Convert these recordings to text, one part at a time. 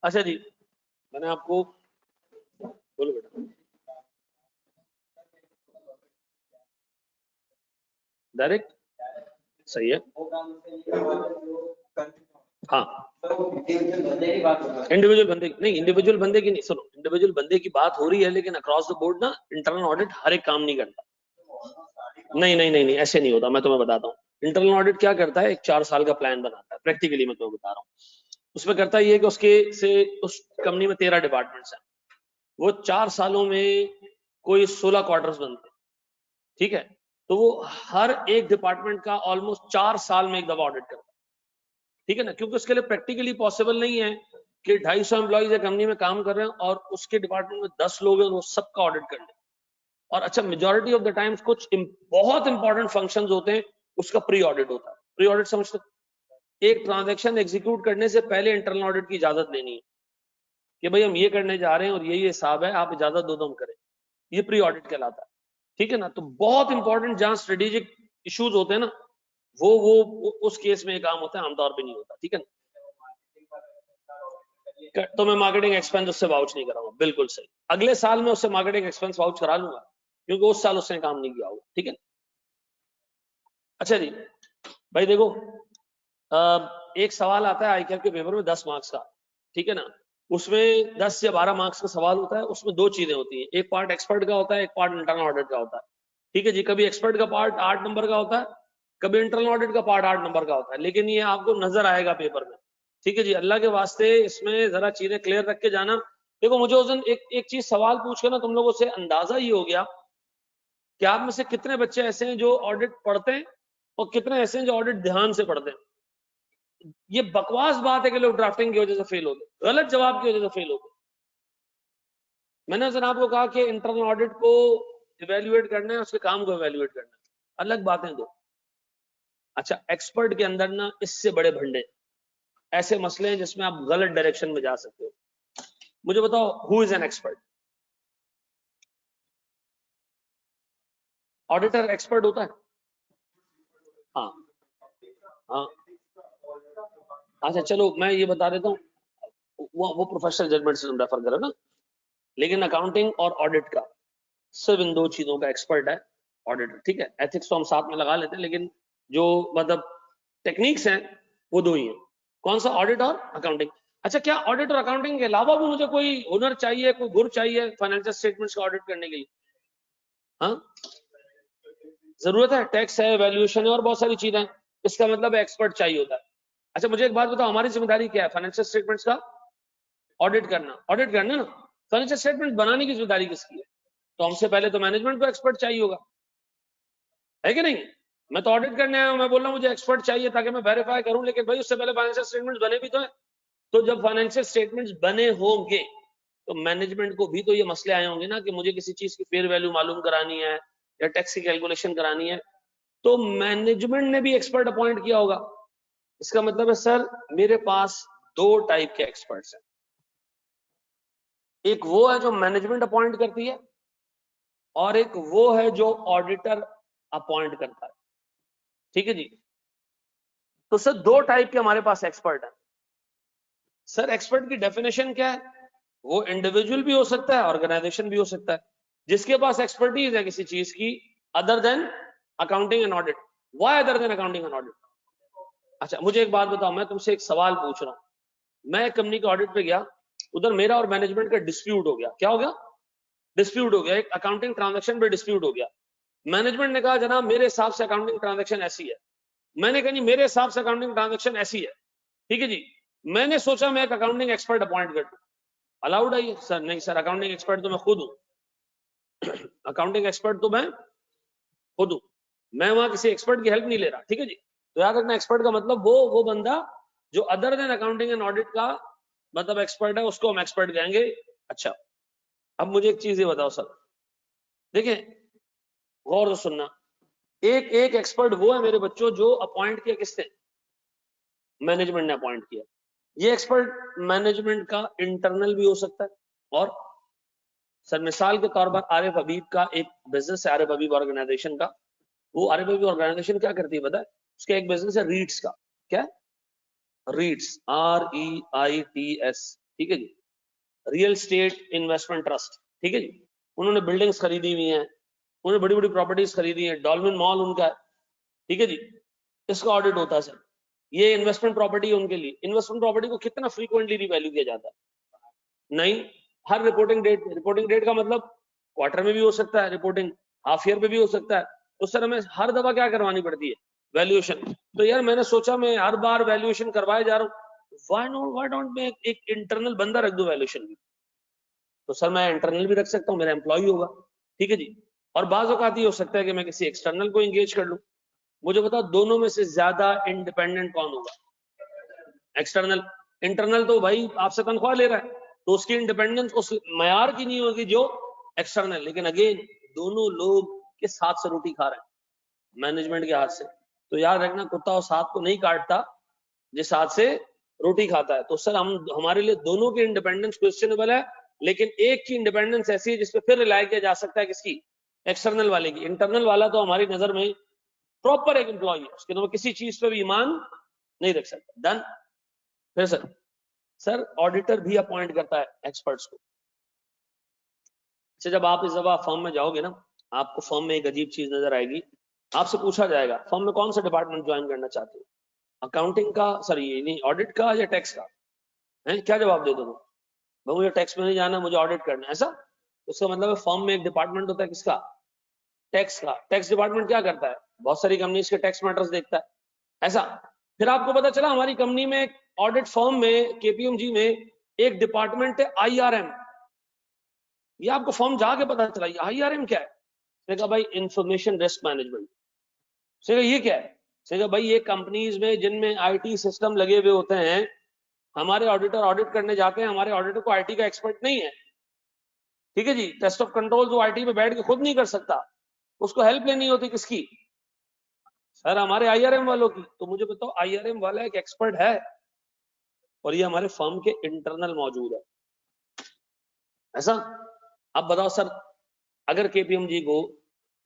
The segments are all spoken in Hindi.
अच्छा जी, मैंने आपको बोलो बेटा, डायरेक्ट सही है। हाँ, इंडिविजुअल बंदे की नहीं, इंडिविजुअल बंदे की नहीं, सुनो, इंडिविजुअल बंदे की बात हो रही है, लेकिन अक्रॉस द बोर्ड ना इंटरनल ऑडिट हर एक काम नहीं करता। नहीं नहीं नहीं नहीं, ऐसे नहीं होता, मैं तुम्हें बताता हूँ। इंटरनल ऑडिट क्या करता है, एक 4 साल का प्लान बनाता है, प्रैक्टिकली मैं तुम्हें बता रहा हूँ। उसमें करता है ये कि उसके से उस कंपनी में 13 डिपार्टमेंट्स हैं, वो 4 सालों में कोई 16 क्वार्टर्स बनते हैं, ठीक है। तो वो हर एक डिपार्टमेंट का ऑलमोस्ट 4 साल में एक दफा ऑडिट करता है, ठीक है ना, क्योंकि उसके लिए प्रैक्टिकली पॉसिबल नहीं है कि 250 एम्प्लॉइज एक कंपनी में काम कर रहे हैं और उसके डिपार्टमेंट में 10 लोग हैं, वो सबका ऑडिट कर ले। और अच्छा, मेजॉरिटी ऑफ द टाइम्स कुछ बहुत इंपॉर्टेंट फंक्शंस होते हैं, उसका प्री ऑडिट होता है। प्री ऑडिट समझते, एक ट्रांजैक्शन एग्जीक्यूट करने से पहले इंटरनल ऑडिट की इजाजत लेनी है कि भाई हम ये करने जा रहे हैं और ये हिसाब है, आप इजाजत दो तो हम करें, ये प्री ऑडिट कहलाता है, ठीक है ना। तो बहुत इंपॉर्टेंट जहां स्ट्रेटेजिक इश्यूज होते हैं ना, वो उस केस में ये काम होता है, आमतौर पे नहीं होता, ठीक है ना। तो मैं मार्केटिंग एक्सपेंस उससे वाउच नहीं कराऊंगा, बिल्कुल सही, अगले साल में उससे मार्केटिंग एक्सपेंस वाउच करा लूंगा, क्योंकि उस साल उसने काम नहीं किया होगा, ठीक है। अच्छा जी, भाई देखो, एक सवाल आता है आईक्यू के पेपर में 10 मार्क्स का, ठीक है ना। उसमें 10 या 12 मार्क्स का सवाल होता है, उसमें दो चीजें होती हैं, एक पार्ट एक्सपर्ट का होता है, एक पार्ट इंटरनल ऑडिट का होता है, ठीक है जी। कभी एक्सपर्ट का पार्ट 8 नंबर का होता है, कभी इंटरनल ऑडिट का पार्ट 8 नंबर का होता है, लेकिन ये आपको नजर आएगा पेपर में, ठीक है जी। अल्लाह के वास्ते इसमें जरा चीजें क्लियर रख के जाना। देखो, मुझे उस दिन एक चीज सवाल पूछ के ना तुम लोगों से अंदाजा ये हो गया कि आप में से कितने बच्चे ऐसे हैं जो ऑडिट पढ़ते हैं और कितने ऐसे हैं जो ऑडिट ध्यान से पढ़ते हैं। ये बकवास बात है कि लोग ड्राफ्टिंग की वजह से फेल होते, गलत जवाब की वजह से फेल होते। मैंने उस दिन आपको कहा कि इंटरनल ऑडिट को इवेल्युएट करना है, उसके काम को इवेल्युएट करना है, अलग बातें दो। अच्छा, एक्सपर्ट के अंदर ना इससे बड़े भंडे ऐसे मसले हैं जिसमें आप गलत डायरेक्शन में जा सकते हो। मुझे बताओ, who is an expert? Auditor expert होता है? हाँ हाँ, अच्छा चलो मैं ये बता देता हूँ, वो प्रोफेशनल जजमेंट से तुम रेफर करो ना, लेकिन अकाउंटिंग और ऑडिट का सिर्फ इन दो चीजों का एक्सपर्ट है ऑडिटर, ठीक है। एथिक्स तो हम साथ में लगा लेते हैं, लेकिन जो मतलब टेक्निक्स हैं वो दो ही हैं। कौन सा? ऑडिट और अकाउंटिंग। अच्छा, क्या ऑडिट और अकाउंटिंग के अलावा भी मुझे कोई हुनर चाहिए, कोई गुर चाहिए फाइनेंशियल स्टेटमेंट्स का ऑडिट करने के लिए? हाँ, जरूरत है, टैक्स है, वैल्यूएशन है और बहुत सारी चीजें हैं, इसका मतलब एक्सपर्ट चाहिए होता है। अच्छा मुझे एक बात बताओ, हमारी जिम्मेदारी क्या है फाइनेंशियल स्टेटमेंट्स का? ऑडिट करना, ऑडिट करना ना। फाइनेंशियल स्टेटमेंट बनाने की जिम्मेदारी किसकी है? तो हमसे पहले तो मैनेजमेंट को एक्सपर्ट चाहिए होगा, है कि नहीं? मैं तो ऑडिट करने आया हूं, मैं बोल रहा हूं मुझे एक्सपर्ट चाहिए ताकि मैं वेरीफाई करूं, लेकिन भाई उससे पहले फाइनेंशियल स्टेटमेंट्स बने भी तो है। तो जब फाइनेंशियल स्टेटमेंट्स बने होंगे तो मैनेजमेंट को भी तो ये मसले आए होंगे ना कि मुझे किसी चीज की फेयर वैल्यू मालूम करानी है या टैक्स की कैलकुलेशन करानी है, तो मैनेजमेंट ने भी एक्सपर्ट अपॉइंट किया होगा। इसका मतलब है सर, मेरे पास दो टाइप के एक्सपर्ट्स हैं, एक वो है जो मैनेजमेंट अपॉइंट करती है और एक वो है जो ऑडिटर अपॉइंट करता है, ठीक है जी। तो सर दो टाइप के हमारे पास एक्सपर्ट हैं। सर एक्सपर्ट की डेफिनेशन क्या है? वो इंडिविजुअल भी हो सकता है, ऑर्गेनाइजेशन भी हो सकता है, जिसके पास एक्सपर्टीज है किसी चीज की other than accounting and audit. Why other than accounting and audit? अच्छा मुझे एक बात बताओ, मैं तुमसे एक सवाल पूछ रहा हूं। मैं एक कंपनी के ऑडिट पे गया, उधर मेरा और मैनेजमेंट का डिस्प्यूट हो गया। क्या हो गया? डिस्प्यूट हो गया, एक अकाउंटिंग ट्रांजैक्शन पे डिस्प्यूट हो गया। मैनेजमेंट ने कहा जनाब मेरे हिसाब से अकाउंटिंग ट्रांजैक्शन ऐसी है, मैंने कहा नहीं मेरे हिसाब से अकाउंटिंग ट्रांजैक्शन ऐसी है, ठीक है जी। मैंने सोचा मैं एक अकाउंटिंग एक्सपर्ट अपॉइंट कर दूं, अलाउड है ये? सर नहीं सर, अकाउंटिंग एक्सपर्ट तो मैं खुद हूं अकाउंटिंग एक्सपर्ट तो मैं खुद हूं, मैं वहां किसी एक्सपर्ट की हेल्प नहीं ले रहा, ठीक है जी। तो याद रखना, एक्सपर्ट का मतलब वो बंदा जो other than accounting and audit का मतलब एक्सपर्ट है, उसको हम एक्सपर्ट कहेंगे। अच्छा, अब मुझे एक चीज ये बताओ सर, देखिए गौर से सुनना, एक एक एक्सपर्ट वो है मेरे बच्चों जो अपॉइंट किया किसने? मैनेजमेंट ने अपॉइंट किया। ये एक्सपर्ट मैनेजमेंट का इंटरनल भी हो सकता है, और सर मिसाल के तौर पर आरिफ हबीब का एक बिजनेस है, आरिफ हबीब ऑर्गेनाइजेशन का। वो आरिफ हबीब ऑर्गेनाइजेशन क्या करती है पता है? उसका एक बिजनेस है रीट्स का। क्या? रीट्स, REITS, ठीक है जी, रियल स्टेट इन्वेस्टमेंट ट्रस्ट, ठीक है जी, उन्होंने बिल्डिंग्स खरीदी हुई हैं, उन्होंने बड़ी बड़ी प्रॉपर्टीज खरीदी हैं, डॉल्फिन मॉल उनका है, ठीक है जी, इसका ऑडिट होता है सर। ये इन्वेस्टमेंट प्रॉपर्टी है उनके लिए। इन्वेस्टमेंट प्रॉपर्टी को कितना फ्रीक्वेंटली रिवैल्यू किया जाता है? नहीं, हर रिपोर्टिंग डेट का मतलब क्वार्टर में भी हो सकता है, रिपोर्टिंग हाफ ईयर में भी हो सकता है। तो सर हमें हर दफा क्या करवानी पड़ती है? वैल्यूएशन। तो यार मैंने सोचा मैं हर बार वैल्यूएशन करवाए जा रहा हूँ, व्हाई डोंट मैं एक इंटरनल बंदा रख दूं वैल्यूएशन की। तो सर मैं इंटरनल भी रख सकता हूँ, मेरा एम्प्लॉय होगा, ठीक है जी। और बाज़ औक़ात ये हो सकता है कि मैं किसी एक्सटर्नल को एंगेज कर लूं। मुझे बताओ दोनों में से ज्यादा इंडिपेंडेंट कौन होगा? एक्सटर्नल। इंटरनल तो भाई आपसे तनख्वाह ले रहा है, तो उसकी इंडिपेंडेंस उस मयार की नहीं होगी जो एक्सटर्नल। लेकिन अगेन दोनों लोग किस हाथ से रोटी खा रहे हैं? मैनेजमेंट के हाथ से। तो याद रखना, कुत्ता उस हाथ को नहीं काटता जिस हाथ से रोटी खाता है। तो सर हमारे लिए दोनों की इंडिपेंडेंस क्वेश्चनेबल है, लेकिन एक की इंडिपेंडेंस ऐसी है जिसपे फिर रिलाय किया जा सकता है, किसकी? एक्सटर्नल वाले की। इंटरनल वाला तो हमारी नजर में प्रॉपर एक एम्प्लॉय है, उसके तो किसी चीज पे भी ईमान नहीं रख सकता। डन। फिर सर ऑडिटर भी अपॉइंट करता है एक्सपर्ट्स को। अच्छा, जब आप इस दफा फर्म में जाओगे ना, आपको फर्म में एक अजीब चीज नजर आएगी। आपसे पूछा जाएगा फर्म में कौन सा डिपार्टमेंट ज्वाइन करना चाहते हो, अकाउंटिंग का, सर ये नहीं ऑडिट का या टैक्स का है? क्या जवाब दे दोगे? भाई मुझे टैक्स में नहीं जाना, मुझे ऑडिट करना है, ऐसा? उसका मतलब है फर्म में एक डिपार्टमेंट होता है, किसका? टैक्स का। टैक्स डिपार्टमेंट क्या करता है? बहुत सारी कंपनीज के टैक्स मैटर्स देखता है, ऐसा। फिर आपको पता चला हमारी कंपनी में, ऑडिट फर्म में, केपीएमजी में एक डिपार्टमेंट है आईआरएम। ये आपको फर्म जाके पता चला ये आईआरएम क्या है? मैंने कहा भाई इंफॉर्मेशन रिस्क मैनेजमेंट। ये क्या है? भाई ये कंपनीज में जिनमें आईटी सिस्टम लगे हुए होते हैं, हमारे ऑडिटर ऑडिट करने जाते हैं, हमारे ऑडिटर को आईटी का एक्सपर्ट नहीं है, ठीक है जी। टेस्ट ऑफ कंट्रोल जो आईटी पे बैठ के खुद नहीं कर सकता, उसको हेल्प लेनी होती किसकी? सर हमारे आईआरएम वालों की। तो मुझे बताओ आईआरएम वाला एक एक्सपर्ट है, और ये हमारे फर्म के इंटरनल मौजूद है, ऐसा। अब बताओ सर, अगर केपीएमजी को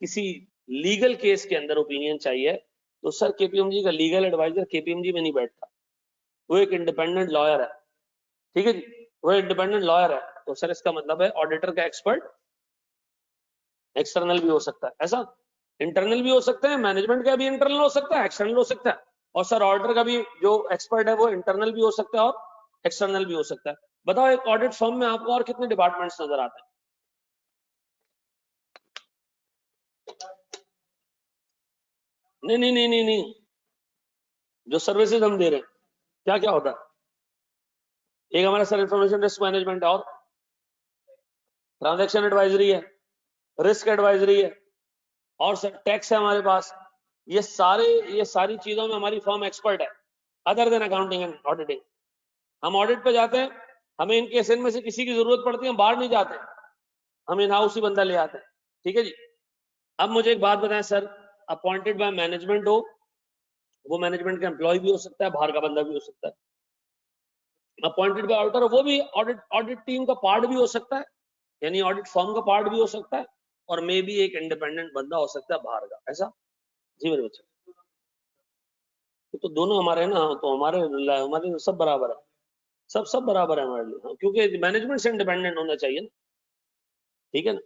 किसी लीगल केस के अंदर ओपिनियन चाहिए, तो सर केपीएमजी का लीगल एडवाइजर केपीएमजी में नहीं बैठता, वो एक इंडिपेंडेंट लॉयर है, ठीक है जी, वो इंडिपेंडेंट लॉयर है। तो सर इसका मतलब है ऑडिटर का एक्सपर्ट एक्सटर्नल भी हो सकता है, ऐसा। इंटरनल भी हो सकता है, मैनेजमेंट का भी इंटरनल हो सकता है, एक्सटर्नल हो सकता है। और सर ऑडिटर का भी जो एक्सपर्ट है वो इंटरनल भी हो सकता है और एक्सटर्नल भी हो सकता है। बताओ एक ऑडिट फर्म में आपको और कितने डिपार्टमेंट्स नजर आते हैं? नहीं नहीं नहीं नहीं नहीं, जो सर्विसेज हम दे रहे हैं क्या क्या होता है? एक हमारा सर इंफॉर्मेशन रिस्क मैनेजमेंट है, और ट्रांजैक्शन एडवाइजरी है, रिस्क एडवाइजरी है, और सर टैक्स है हमारे पास। ये सारी चीजों में हमारी फर्म एक्सपर्ट है, other than accounting and auditing. हम ऑडिट पे जाते हैं, हमें इन केस में से किसी की जरूरत पड़ती है, हम बाहर नहीं जाते, हम इन हाउस ही बंदा ले आते हैं, ठीक है जी। अब मुझे एक बात बताएं सर, अपॉइंटेड बाय मैनेजमेंट हो, वो मैनेजमेंट का एम्प्लॉय भी हो सकता है, बाहर का बंदा भी हो सकता है। अपॉइंटेड बाय ऑडिटर, वो भी ऑडिट टीम का पार्ट भी हो सकता है, यानी ऑडिट फर्म का पार्ट भी हो सकता है, और मे भी एक इंडिपेंडेंट बंदा हो सकता है बाहर का, ऐसा। जी मेरे बच्चे, तो दोनों हमारे हैं ना, तो हमारे हमारे सब बराबर है, सब बराबर है हमारे लिए, हाँ, क्योंकि मैनेजमेंट से इंडिपेंडेंट होना चाहिए ना, ठीक है ना।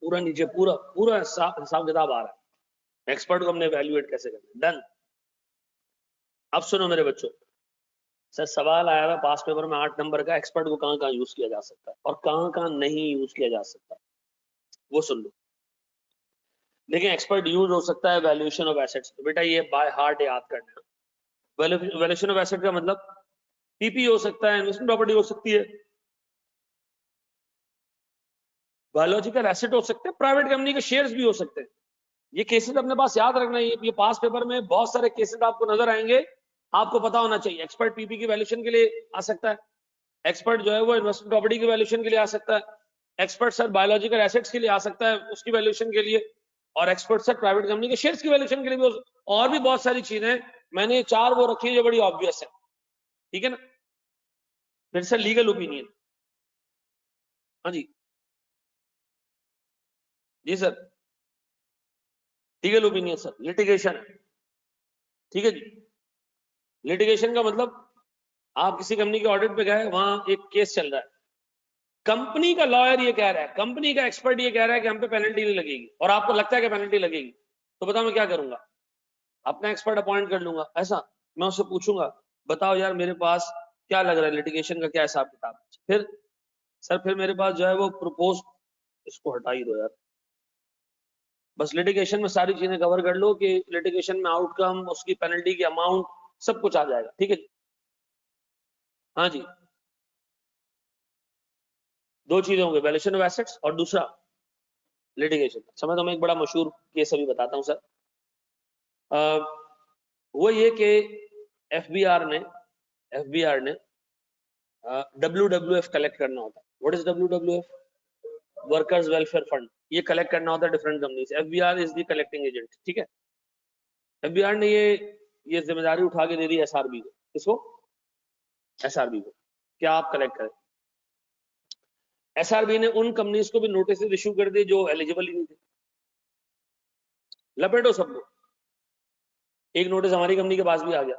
पूरा नीचे पूरा पूरा हिसाब किताब आ रहा है, एक्सपर्ट को हमने वैल्यूएट कैसे करना। डन। अब सुनो मेरे बच्चों, सर सवाल आया हुआ पास पेपर में 8 नंबर का, एक्सपर्ट को कहाँ कहाँ यूज किया जा सकता है और कहाँ कहाँ नहीं यूज किया जा सकता, वो सुन लो। देखिए एक्सपर्ट यूज हो सकता है वैल्यूएशन ऑफ एसेट्स, तो बेटा ये बाय हार्ट याद करना। वैल्यूएशन ऑफ एसेट का मतलब पीपी हो सकता है, इन्वेस्टमेंट प्रॉपर्टी हो सकती है, बायोलॉजिकल एसेट हो सकते हैं, प्राइवेट कंपनी के शेयर्स भी हो सकते हैं। ये केसेस अपने पास याद रखना है, ये पास पेपर में बहुत सारे केसेस आपको नजर आएंगे, आपको पता होना चाहिए। एक्सपर्ट पीपी की वैल्यूएशन के लिए आ सकता है, एक्सपर्ट जो है वो इन्वेस्टमेंट प्रॉपर्टी की वैल्यूएशन के लिए आ सकता है, एक्सपर्ट सर बायोलॉजिकल एसेट्स के लिए आ सकता है, उसकी वैल्यूएशन के लिए, और एक्सपर्ट सर प्राइवेट कंपनी के शेयर्स की वैल्यूएशन के लिए भी और भी बहुत सारी चीजें। मैंने 4 वो रखी है जो बड़ी ऑब्वियस है, ठीक है ना। फिर सर लीगल ओपिनियन, हाँ जी, जी sir, legal opinion sir litigation है, ठीक है जी। लिटिगेशन का मतलब आप किसी कंपनी के ऑडिट पे गए, वहां एक केस चल रहा है, कंपनी का लॉयर ये कह रहा है, कंपनी का एक्सपर्ट ये कह रहा है कि हम पे पेनल्टी नहीं लगेगी, और आपको लगता है कि पेनल्टी लगेगी, तो बताओ मैं क्या करूंगा? अपना एक्सपर्ट अपॉइंट कर लूंगा। ऐसा मैं उससे पूछूंगा, बताओ यार मेरे पास क्या लग रहा है, लिटिगेशन का क्या हिसाब किताब? फिर सर फिर मेरे पास जो है वो प्रपोज, इसको हटा ही दो यार, बस लिटिगेशन में सारी चीजें कवर कर लो कि लिटिगेशन में आउटकम, उसकी पेनल्टी की अमाउंट, सब कुछ आ जाएगा, ठीक है जी। हाँ जी, दो चीजें होंगे, वैल्यूएशन ऑफ एसेट्स और दूसरा लिटिगेशन। समय तो मैं एक बड़ा मशहूर केस अभी बताता हूँ सर। वो ये कि एफबीआर ने WWF कलेक्ट करना होता है। What is WWF? Workers welfare fund. ये कलेक्ट करना होता है डिफरेंट कंपनी से। FBR is the collecting agent, ठीक है। एफबीआर ने ये जिम्मेदारी उठा के दे दी एसआरबी को। किसको? एसआरबी को, क्या आप कलेक्ट करें। एसआरबी ने उन कंपनीज को भी नोटिस इशू कर दिए जो एलिजिबल ही नहीं थे। लपेटो सबको। एक नोटिस हमारी कंपनी के पास भी आ गया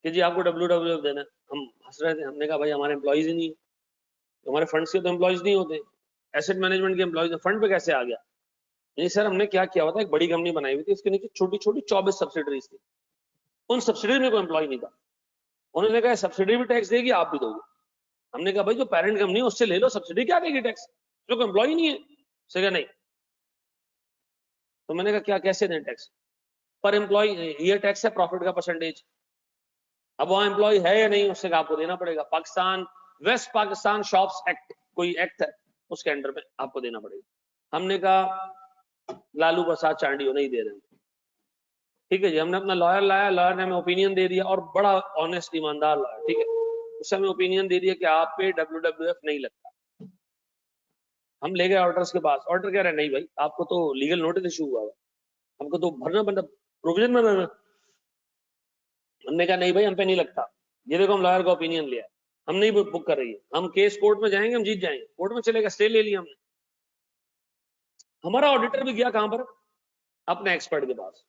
कि जी आपको WWF देना है। हम हंस रहे थे, हमने कहा भाई हमारे एम्प्लॉइज ही नहीं है, हमारे फंड्स के तो एम्प्लॉइज नहीं होते, एसेट मैनेजमेंट के एम्प्लॉइज, फंड पे कैसे आ गया? नहीं सर, हमने क्या किया हुआ था, एक बड़ी कंपनी बनाई हुई थी, उसके नीचे छोटी छोटी 24 सब्सिडरीज थी, उन सब्सिडरी में कोई एम्प्लॉय नहीं था। उन्होंने कहा सब्सिडरी भी टैक्स देगी, आप भी दोगे। हमने कहा भाई जो पेरेंट कंपनी है उससे ले लो, सब्सिडी क्या देगी टैक्स, जो कोई एम्प्लॉय नहीं है। उसने कहा नहीं। तो मैंने कहा क्या, कैसे दें टैक्स? पर एम्प्लॉय ये टैक्स है प्रॉफिट का परसेंटेज। अब वहां एम्प्लॉय है या नहीं, उससे आपको देना पड़ेगा। Pakistan, West Pakistan shops act, कोई एक्ट है, उसके अंडर में आपको देना पड़ेगा। हमने कहा लालू प्रसाद चांडी हो, नहीं दे रहे, ठीक है जी। हमने अपना लॉयर लाया, लॉयर ने हमें ओपिनियन दे दिया, और बड़ा ऑनेस्ट ईमानदार लॉयर, ठीक है। उससे हमें ओपिनियन दे दिया कि आप पे WWF नहीं लगता। हम ले गए ऑडिटर्स के पास, ऑडिटर कह रहे हैं नहीं भाई आपको तो लीगल नोटिस इशू हुआ है, हमको तो भरना मतलब प्रोविजन में भरना। हमने कहा नहीं भाई हम पे नहीं लगता, ये देखो हम लॉयर का ओपिनियन लिया, हम नहीं बुक कर रही है, हम केस कोर्ट में जाएंगे, हम जीत जाएंगे, कोर्ट में चलेगा, स्टे ले लिया हमने। हमारा ऑडिटर भी गया कहां पर? अपने एक्सपर्ट के पास,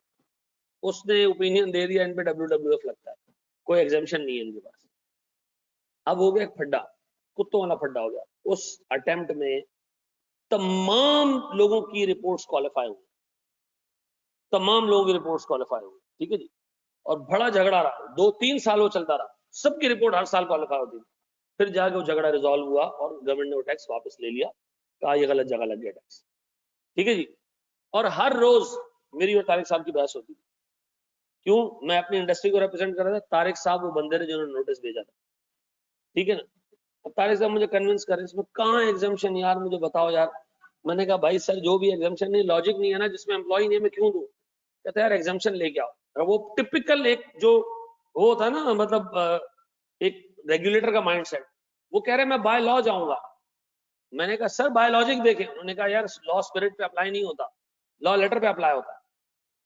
उसने ओपिनियन दे दिया इन पे WWF लगता है, कोई एग्जामिशन नहीं है इनके पास। अब हो गया फड्डा, कुत्तों वाला फड्डा हो गया। उस अटेम्प्ट में तमाम लोगों की रिपोर्ट्स क्वालिफाई हुई, तमाम लोगों की रिपोर्ट्स क्वालिफाई हुई, ठीक है जी। और बड़ा झगड़ा रहा, 2-3 साल वो चलता रहा, सबकी रिपोर्ट हर साल क्वालिफाई होती थी। फिर जाके वो झगड़ा रिजॉल्व हुआ और गवर्नमेंट ने वो टैक्स वापस ले लिया, कहा ये गलत जगह लग गया टैक्स, ठीक है जी। और हर रोज मेरी और तारिक साहब की बहस होती थी। क्यों? मैं अपनी इंडस्ट्री को रिप्रेजेंट कर रहा था, तारिक साहब वो बंदे ने जिन्होंने नोटिस भेजा था, ठीक है ना। अब तारिक साहब मुझे कन्विंस कर रहे हैं, इसमें कहाँ एग्जाम्पशन यार, मुझे बताओ यार। मैंने कहा भाई सर जो भी एग्जाम्पशन नहीं, लॉजिक नहीं है ना, जिसमें एम्प्लॉय नहीं है मैं क्यों दूं? कहते यार एग्जाम्पशन लेके आओ। और वो टिपिकल एक जो वो था ना, मतलब एक रेगुलेटर का माइंडसेट, वो कह रहे मैं बाय लॉ जाऊंगा। मैंने कहा सर बायोलॉजिक देखें। उन्होंने कहा यार लॉ स्पिरिट पे अप्लाई नहीं होता, लॉ लेटर पे अप्लाई होता है।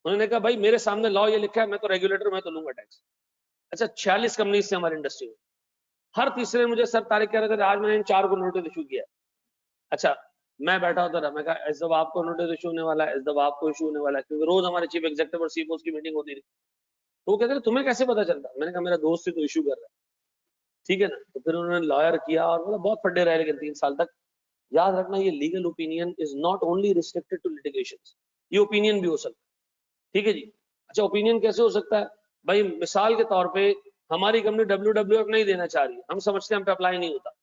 उन्होंने कहा भाई मेरे सामने लॉ ये लिखा है, मैं तो रेगुलेटर, मैं तो लूंगा टैक्स। अच्छा 46 कंपनी से हमारी इंडस्ट्री में, हर तीसरे मुझे सर तारीख कह रहे थे आज मैंने इन 4 को नोटिस इशू किया। अच्छा मैं बैठा होता रहा, मैं कहा इस दफा आपको नोटिस इशू होने वाला है, इस दफा आपको इशू होने वाला है, क्योंकि रोज हमारे चीफ एग्जीक्यूटिव और सीईओ की मीटिंग होती थी। तो वो कहते थे तुम्हें कैसे पता चलता? मैंने कहा मेरा दोस्त ही तो इशू कर रहा है, ठीक है ना। तो फिर उन्होंने लॉयर किया और मतलब बहुत फड्डे रहे, लेकिन 3 साल तक। याद रखना ये legal opinion is not only restricted to litigation, ये ओपिनियन भी हो सकता है, ठीक है जी। अच्छा ओपिनियन कैसे हो सकता है भाई? मिसाल के तौर पे हमारी कंपनी WWF नहीं देना चाह रही है, हम समझते हैं हम पे अप्लाई नहीं होता,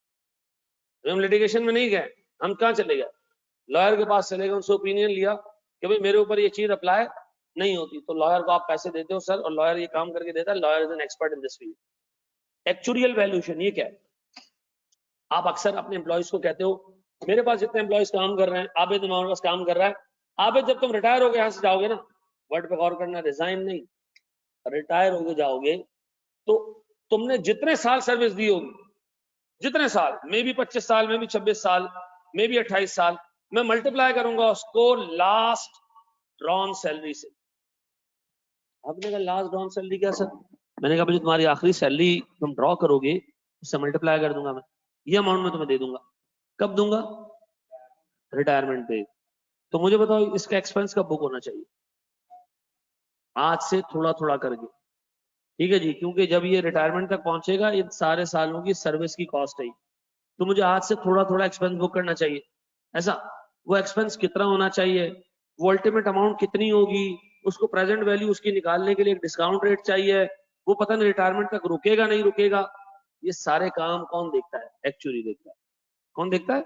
हम लिटिगेशन में नहीं गए, हम कहाँ चले गए? लॉयर के पास चले गए, उनसे ओपिनियन लिया कि भाई मेरे ऊपर ये चीज अप्लाई नहीं होती। तो लॉयर को आप पैसे देते हो सर, और लॉयर ये काम करके देता है, lawyer is an expert in this field. Actuarial valuation ये क्या है? आप अक्सर अपने एम्प्लॉयज को कहते हो मेरे पास जितने एम्प्लॉयज काम कर रहे हैं, आबिद हमारे पास काम कर रहा है, आबिद जब तुम रिटायर होगे यहाँ से जाओगे ना, वर्ड पे गौर करना, रिजाइन नहीं, रिटायर होके जाओगे, तो तुमने जितने साल सर्विस दी होगी, जितने साल, मे भी 25 साल, मे भी 26 साल, मे भी 28 साल, मैं मल्टीप्लाई करूंगा उसको लास्ट ड्रॉन सैलरी से। आपने कहा लास्ट ड्रॉन सैलरी क्या सर? मैंने कहा भाई तुम्हारी आखिरी सैलरी तुम ड्रॉ करोगे, उससे मल्टीप्लाई कर दूंगा मैं, ये अमाउंट में तुम्हें दे दूंगा। कब दूंगा? रिटायरमेंट पे। तो मुझे बताओ इसका एक्सपेंस कब बुक होना चाहिए? आज से थोड़ा थोड़ा करके, ठीक है जी, क्योंकि जब ये रिटायरमेंट तक पहुंचेगा इन सारे सालों की सर्विस की कॉस्ट है, तो मुझे आज से थोड़ा थोड़ा एक्सपेंस बुक करना चाहिए। ऐसा वो एक्सपेंस कितना होना चाहिए, वो अल्टीमेट अमाउंट कितनी होगी, उसको प्रेजेंट वैल्यू उसकी निकालने के लिए एक डिस्काउंट रेट चाहिए, वो पता नहीं रिटायरमेंट तक रुकेगा नहीं रुकेगा। ये सारे काम कौन देखता है? एक्चुअरी देखता है। कौन देखता है?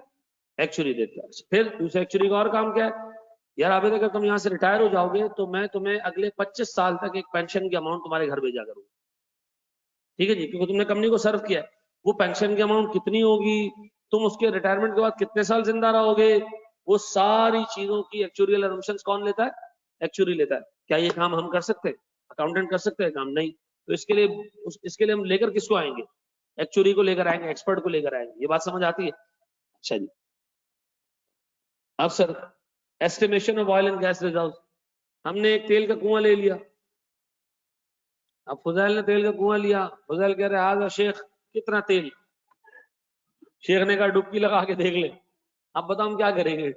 एक्चुअरी देखता है। फिर दूसरे एक्चुअरी का और काम क्या है, यार अभी अगर तुम यहाँ से रिटायर हो जाओगे तो मैं तुम्हें अगले 25 साल तक एक पेंशन की अमाउंट तुम्हारे घर भेजा करूंगा, ठीक है जी, क्योंकि तुमने कंपनी को सर्व किया है। वो पेंशन की अमाउंट कितनी होगी, तुम उसके रिटायरमेंट के बाद कितने साल जिंदा रहोगे, वो सारी चीजों की एक्चुरियल असम्पशंस कौन लेता है? एक्चुरी लेता है। क्या ये काम हम कर सकते हैं? अकाउंटेंट कर सकते हैं काम? नहीं। तो इसके लिए हम लेकर किसको आएंगे? एक्चुरी को लेकर आएंगे, एक्सपर्ट को लेकर आएंगे। ये बात समझ आती है? अच्छा जी। अब sir, estimation of oil and gas reserve, हमने एक तेल का कुआं ले लिया। अब फुजैल ने तेल का कुआं लिया, फुजैल कह रहे आज शेख कितना तेल, शेख ने कहा डुबकी लगा के देख ले। अब बताओ हम क्या करेंगे?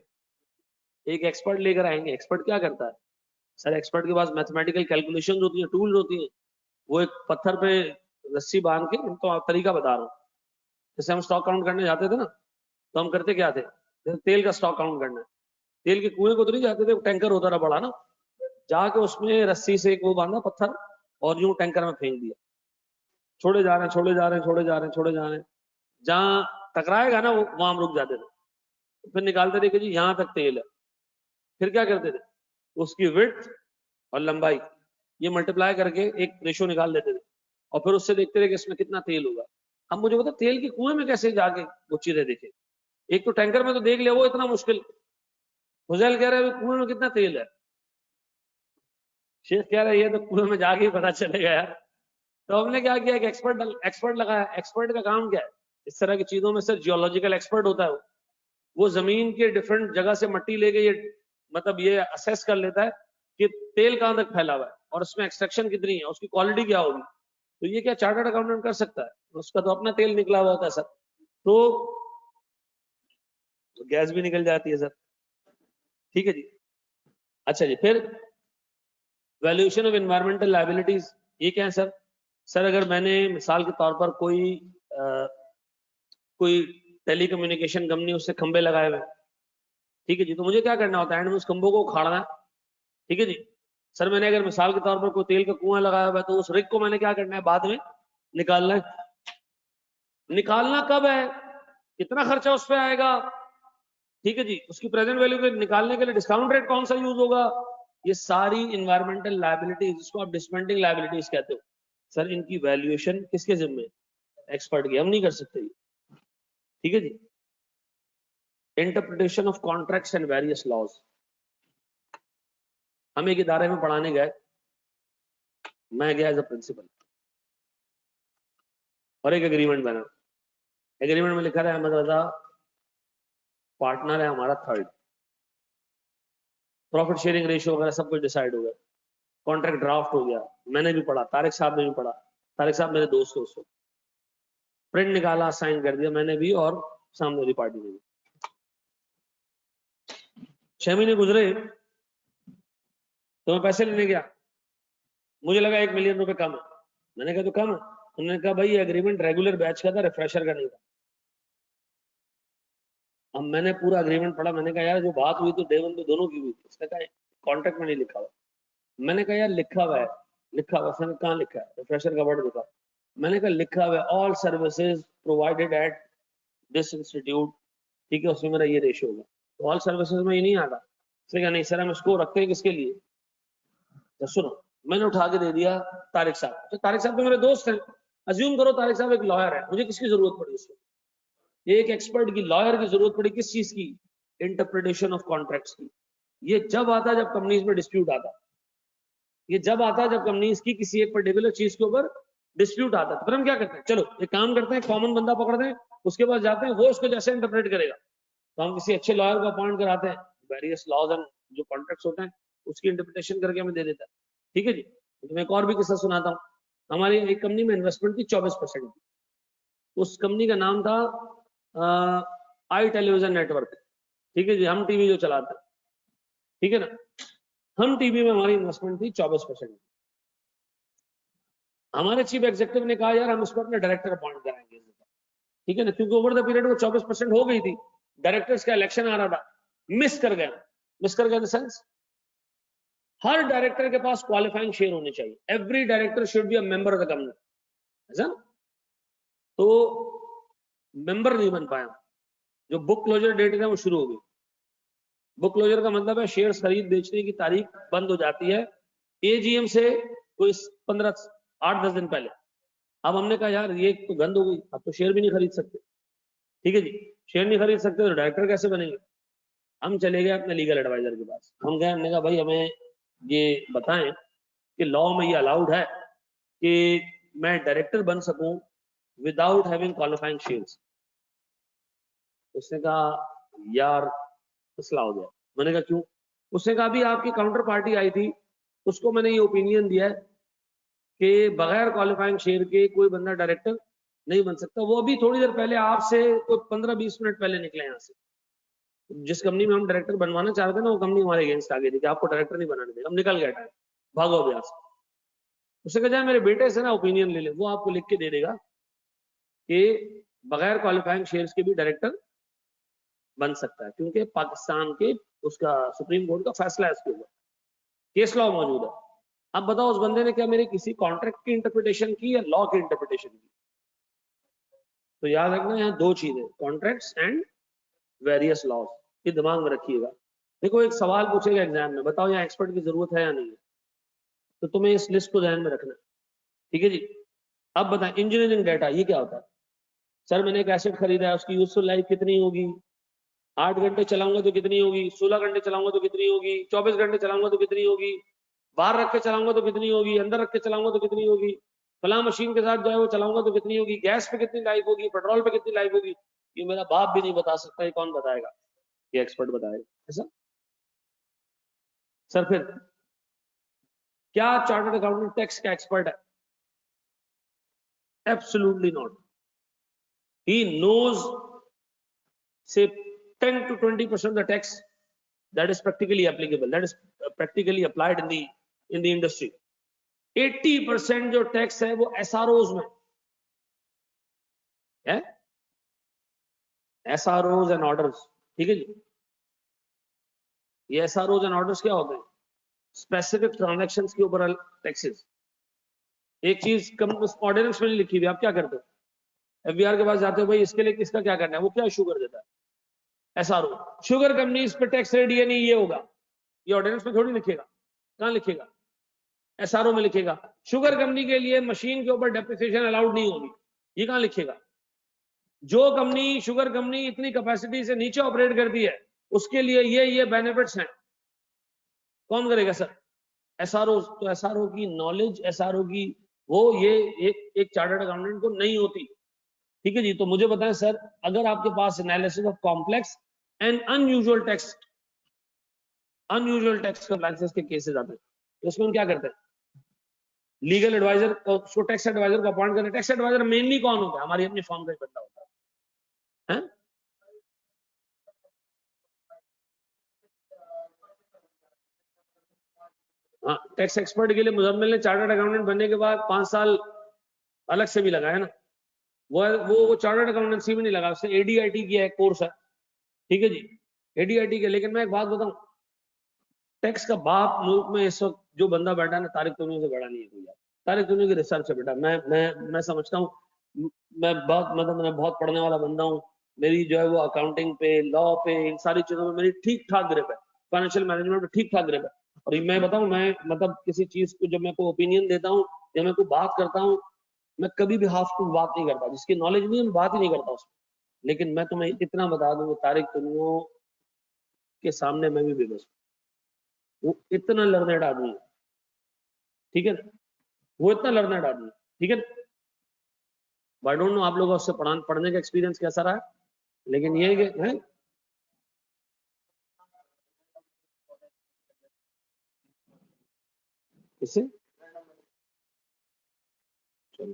एक एक्सपर्ट लेकर आएंगे। एक्सपर्ट क्या करता है सर? एक्सपर्ट के पास मैथमेटिकल कैलकुलेशन होती है, टूल्स होती है। वो एक पत्थर पे रस्सी बांध के, तो आप तरीका बता रहा हूँ, जैसे हम स्टॉक काउंट करने जाते थे ना, तो हम करते क्या थे, जैसे तेल का स्टॉक काउंट करना है, तेल के कुएं को तो नहीं जाते थे, टैंकर होता रहा बड़ा ना, जाके उसमें रस्सी से एक वो बांधा पत्थर और यूं टैंकर में फेंक दिया, छोड़े जा रहे हैं छोड़े जा रहे हैं छोड़े जा रहे हैं छोड़े जा रहे हैं, जहां टकराएगा ना वो वहां हम रुक जाते थे। फिर निकालते थे कि जी यहां तक तेल है। फिर क्या करते थे, उसकी विड्थ और लंबाई ये मल्टीप्लाई करके एक रेशो निकाल लेते थे, और फिर उससे देखते थे कि इसमें कितना तेल होगा। अब मुझे बता तेल के कुएं में कैसे जाके वो चीजें देखे? एक तो टैंकर में तो देख लिया, वो इतना मुश्किल। फुजैल कह रहे हैं कुएं में कितना तेल है, शेख कह रहा है ये तो कुएं में जाके ही पता चलेगा यार। तो हमने क्या किया, एक एक्सपर्ट लगाया। एक्सपर्ट का काम क्या है? इस तरह की चीजों में सर जियोलॉजिकल एक्सपर्ट होता है। वो जमीन के डिफरेंट जगह से मट्टी लेके ये मतलब ये असेस कर लेता है कि तेल कहां तक फैला हुआ है और उसमें एक्सट्रैक्शन कितनी है, उसकी क्वालिटी क्या होगी। तो ये क्या चार्टर्ड अकाउंटेंट कर सकता है? उसका तो अपना तेल निकला हुआ होता है सर। तो गैस भी निकल जाती है सर, ठीक है जी। अच्छा जी, फिर वैल्यूएशन ऑफ एनवायरमेंटल लायबिलिटीज, ये क्या है सर? सर अगर मैंने मिसाल के तौर पर कोई टेलीकम्युनिकेशन कंपनी, उससे खंबे लगाए हुए, ठीक है जी, तो मुझे क्या करना होता है, उस खंभों को उखाड़ना है, ठीक है जी। सर मैंने अगर मिसाल के तौर पर कोई तेल का कुआं लगाया हुआ है, तो उस रिग को मैंने क्या करना है, बाद में निकालना है। निकालना कब है, कितना खर्चा उस पर आएगा, ठीक है जी, उसकी प्रेजेंट वैल्यू को निकालने के लिए डिस्काउंट रेट कौन सा यूज होगा, ये सारी इन्वायरमेंटल लायबिलिटीज, जिसको आप डिस्पेंडिंग लायबिलिटीज कहते हो, सर इनकी वैल्यूएशन किसके जिम्मे? एक्सपर्ट की। हम नहीं कर सकते, ठीक है जी। Interpretation of contracts and various laws, हम एक इदारे में पढ़ाने गए, मैं गया एज अ प्रिंसिपल, और एक एग्रीमेंट बना। एग्रीमेंट में लिखा है अहमद रजा पार्टनर है हमारा थर्ड, प्रॉफिट शेयरिंग रेशियो वगैरह सब कुछ डिसाइड हो गया, कॉन्ट्रैक्ट ड्राफ्ट हो गया, मैंने भी पढ़ा, तारिक साहब ने भी पढ़ा, तारिक साहब मेरे दोस्त हो, उसको प्रिंट निकाला, साइन कर दिया मैंने भी और सामने वाली पार्टी ने भी। 6 महीने गुजरे तो मैं पैसे लेने गया, मुझे लगा 1 मिलियन रुपए कम है। मैंने कहा तो कम है, उन्होंने कहा भाई एग्रीमेंट रेगुलर बैच का था, रिफ्रेशर का नहीं था। अब मैंने पूरा एग्रीमेंट पढ़ा, मैंने कहा यार जो बात हुई तो डे वन पे दोनों की हुई थी। उसने कहा कॉन्ट्रैक्ट में नहीं लिखा हुआ। मैंने कहा यार लिखा हुआ है, लिखा हुआ। उसने कहाँ लिखा है? रिफ्रेशर का वर्ड लिखा। मैंने कहा लिखा हुआ है all services provided at this institute, ठीक है, उसमें मेरा ये रेशियो होगा। तो ऑल सर्विसेज में ये नहीं आता। उसने कहा नहीं सर, हम इसको रखते हैं किसके लिए? तो सुनो, मैंने उठा के दे दिया तारिक साहब। तो तारिक साहब तो मेरे दोस्त हैं, अज्यूम करो तारिक साहब एक लॉयर है, मुझे किसकी जरूरत पड़ी उसको? एक एक्सपर्ट की, लॉयर की जरूरत पड़ी। किस चीज की? इंटरप्रिटेशन ऑफ कॉन्ट्रैक्ट्स की। ये जब आता जब कंपनीज में डिस्प्यूट आता, ये जब आता जब कंपनीज की किसी एक पर्टिकुलर चीज के ऊपर डिस्प्यूट आता, तो फिर हम क्या करते हैं, चलो एक काम करते हैं, कॉमन बंदा पकड़ते हैं, उसके पास जाते हैं, वो इसको जैसे इंटरप्रेट करेगा। तो हम किसी अच्छे लॉयर को अपॉइंट कराते हैं, वेरियस लॉज एंड जो कॉन्ट्रैक्ट्स होते हैं उसकी इंटरप्रिटेशन करके हमें दे देता है, ठीक है जी। तो मैं एक और भी किस्सा सुनाता हूँ। हमारी एक कंपनी में इन्वेस्टमेंट थी 24%। उस कंपनी का नाम था आई टेलीविजन नेटवर्क, ठीक है जी, हम टीवी जो चलाते हैं, ठीक है ना। हम टीवी में हमारी इन्वेस्टमेंट थी 24%। हमारे चीफ एग्जीक्यूटिव ने कहा यार हम इसको अपने डायरेक्टर अपॉइंट कराएंगे, ठीक है ना, क्योंकि ओवर द पीरियड वो 24% हो गई थी, डायरेक्टर्स का इलेक्शन आ रहा था, मिस कर गया in the sense her director के पास क्वालिफाइंग शेयर होने चाहिए, every director should be a member of the company, ऐसा। तो मेंबर नहीं बन पाया, जो बुक क्लोजर डेट है वो शुरू हो गई। बुक क्लोजर का मतलब है शेयर्स खरीद बेचने की तारीख बंद हो जाती है एजीएम से कोई 8-10 दिन पहले। अब हमने कहा यार ये तो गंद हो गई, अब तो शेयर भी नहीं खरीद सकते, ठीक है जी, शेयर नहीं खरीद सकते तो डायरेक्टर कैसे बनेंगे। हम चले गए अपने लीगल एडवाइजर के पास, हम गए, हमने कहा भाई हमें ये बताएं कि लॉ में ये अलाउड है कि मैं डायरेक्टर बन सकूं विदाउट हैविंग क्वालिफाइंग शेयर्स। उसने कहा यार मसला हो गया। मैंने कहा क्यों? उसने कहा अभी आपकी काउंटर पार्टी आई थी, उसको मैंने ये ओपिनियन दिया है कि बगैर क्वालिफाइंग शेयर के कोई बंदा डायरेक्टर नहीं बन सकता। वो अभी थोड़ी देर पहले आपसे कोई 15-20 मिनट पहले निकले यहाँ से। जिस कंपनी में हम डायरेक्टर बनवाना चाह रहे थे ना, वो कंपनी हमारे अगेंस्ट आ गई थी कि आपको डायरेक्टर नहीं बनाने देगा, हम निकल गए टाइम, भागो अभ्यास। उससे कहा जाए मेरे बेटे से ना ओपिनियन ले ले, वो आपको लिख के दे देगा कि बगैर क्वालिफाइंग शेयर्स के भी डायरेक्टर बन सकता है, क्योंकि पाकिस्तान के उसका सुप्रीम कोर्ट का फैसला है इसके ऊपर, केस लॉ मौजूद है। अब बताओ उस बंदे ने क्या मेरे किसी कॉन्ट्रैक्ट की इंटरप्रिटेशन की या लॉ की इंटरप्रिटेशन की? तो याद रखना यहाँ दो चीजें, कॉन्ट्रैक्ट्स एंड वेरियस लॉज, ये दिमाग में रखिएगा। देखो एक सवाल पूछेगा एग्जाम में, बताओ यहाँ एक्सपर्ट की जरूरत है या नहीं है, तो तुम्हें इस लिस्ट को ध्यान में रखना, ठीक है जी। अब बताएं इंजीनियरिंग डाटा ये क्या होता है? सर मैंने एक एसेट खरीदा है, उसकी यूजफुल लाइफ कितनी होगी, 8 घंटे चलाऊंगा तो कितनी होगी, 16 घंटे चलाऊंगा तो कितनी होगी, 24 घंटे चलाऊंगा तो कितनी होगी, बाहर रख के चलाऊंगा तो कितनी होगी, अंदर रख के चलाऊंगा तो कितनी होगी, फला मशीन के साथ जो है वो चलाऊंगा तो कितनी होगी, गैस पे कितनी लाइफ होगी, पेट्रोल पे कितनी लाइफ होगी। ये मेरा बाप भी नहीं बता सकता, ये कौन बताएगा? ये एक्सपर्ट बताएगा, ऐसा। सर फिर क्या चार्टर्ड अकाउंटेंट टैक्स का एक्सपर्ट है? Absolutely not. He knows say 10 to 20% the tax that is practically applicable, that is practically applied in the industry. 80% जो टैक्स है वो एसआरओज में है, एसआरओज एंड ऑर्डर्स, ठीक है जी। ये एसआरओज एंड ऑर्डर्स क्या होते हैं? स्पेसिफिक ट्रांजैक्शंस के ऊपर टैक्सेस। एक चीज कम ऑर्डिनेंस में नहीं लिखी हुई, आप क्या करते हो? एफबीआर के पास जाते हो, भाई इसके लिए किसका क्या करना है, वो क्या इशू कर देता है? एसआरओ। शुगर कंपनी इस पर टैक्स रेट ये नहीं ये होगा, ये ऑर्डिनेंस में थोड़ी लिखेगा, कहां लिखेगा? एसआरओ में लिखेगा। शुगर कंपनी के लिए मशीन के ऊपर डेप्रिसिएशन अलाउड नहीं होगी, ये कहां लिखेगा? जो कंपनी शुगर कंपनी इतनी कैपेसिटी से नीचे ऑपरेट करती है उसके लिए ये बेनिफिट्स हैं, कौन करेगा सर? एसआरओ। तो एसआरओ की नॉलेज, एसआरओ की वो ये एक चार्टर्ड अकाउंटेंट को नहीं होती, ठीक है जी। तो मुझे बताएं सर, अगर आपके पास analysis of complex and unusual tax compliances के केसेस आते हैं, तो उसमें हम क्या करते हैं? लीगल एडवाइजर उसको टैक्स एडवाइजर को अपॉइंट करते हैं। टैक्स एडवाइजर मेनली कौन होता है? हमारी अपनी फॉर्म का ही बंदा होता है, हैं? हाँ, टैक्स एक्सपर्ट के लिए मुजम्मिल ने चार्टर्ड अकाउंटेंट बनने के बाद 5 साल अलग से भी लगाया ना, वो चार्टर्ड अकाउंटेंसी में नहीं लगा, उसने एडीआईटी किया है, कोर्स है, ठीक है जी, एडीआईटी के। लेकिन मैं एक बात बताऊं, टैक्स का बाप मुल्क में इस वक्त जो बंदा बैठा है ना, तारिक तुनियो से बड़ा नहीं है कोई यार। तारिक तुनियो की रिसर्च है बेटा, मैं समझता हूँ, मैं बहुत मतलब मैं बहुत पढ़ने वाला बंदा हूँ, मेरी जो है वो अकाउंटिंग पे, लॉ पे, इन सारी चीजों में मेरी ठीक ठाक ग्रिप है, फाइनेंशियल मैनेजमेंट पे ठीक ठाक ग्रिप है। और मैं बताऊं, मैं मतलब किसी चीज को जब मैं कोई ओपिनियन देता हूँ या मैं कोई बात करता हूँ, मैं कभी भी हाफ टू बात नहीं करता, जिसकी नॉलेज नहीं है मैं बात ही नहीं करता उसमें। लेकिन मैं तुम्हें इतना बता दूं, तारिक तुनियो के सामने मैं भी बेबस हूं। वो इतना लर्नेड आदमी है, ठीक है ना, वो इतना लर्नेड आदमी है, ठीक है ना। आई डोंट नो आप लोगों का उससे पढ़ने का एक्सपीरियंस कैसा रहा है, लेकिन ये है इससे चलो।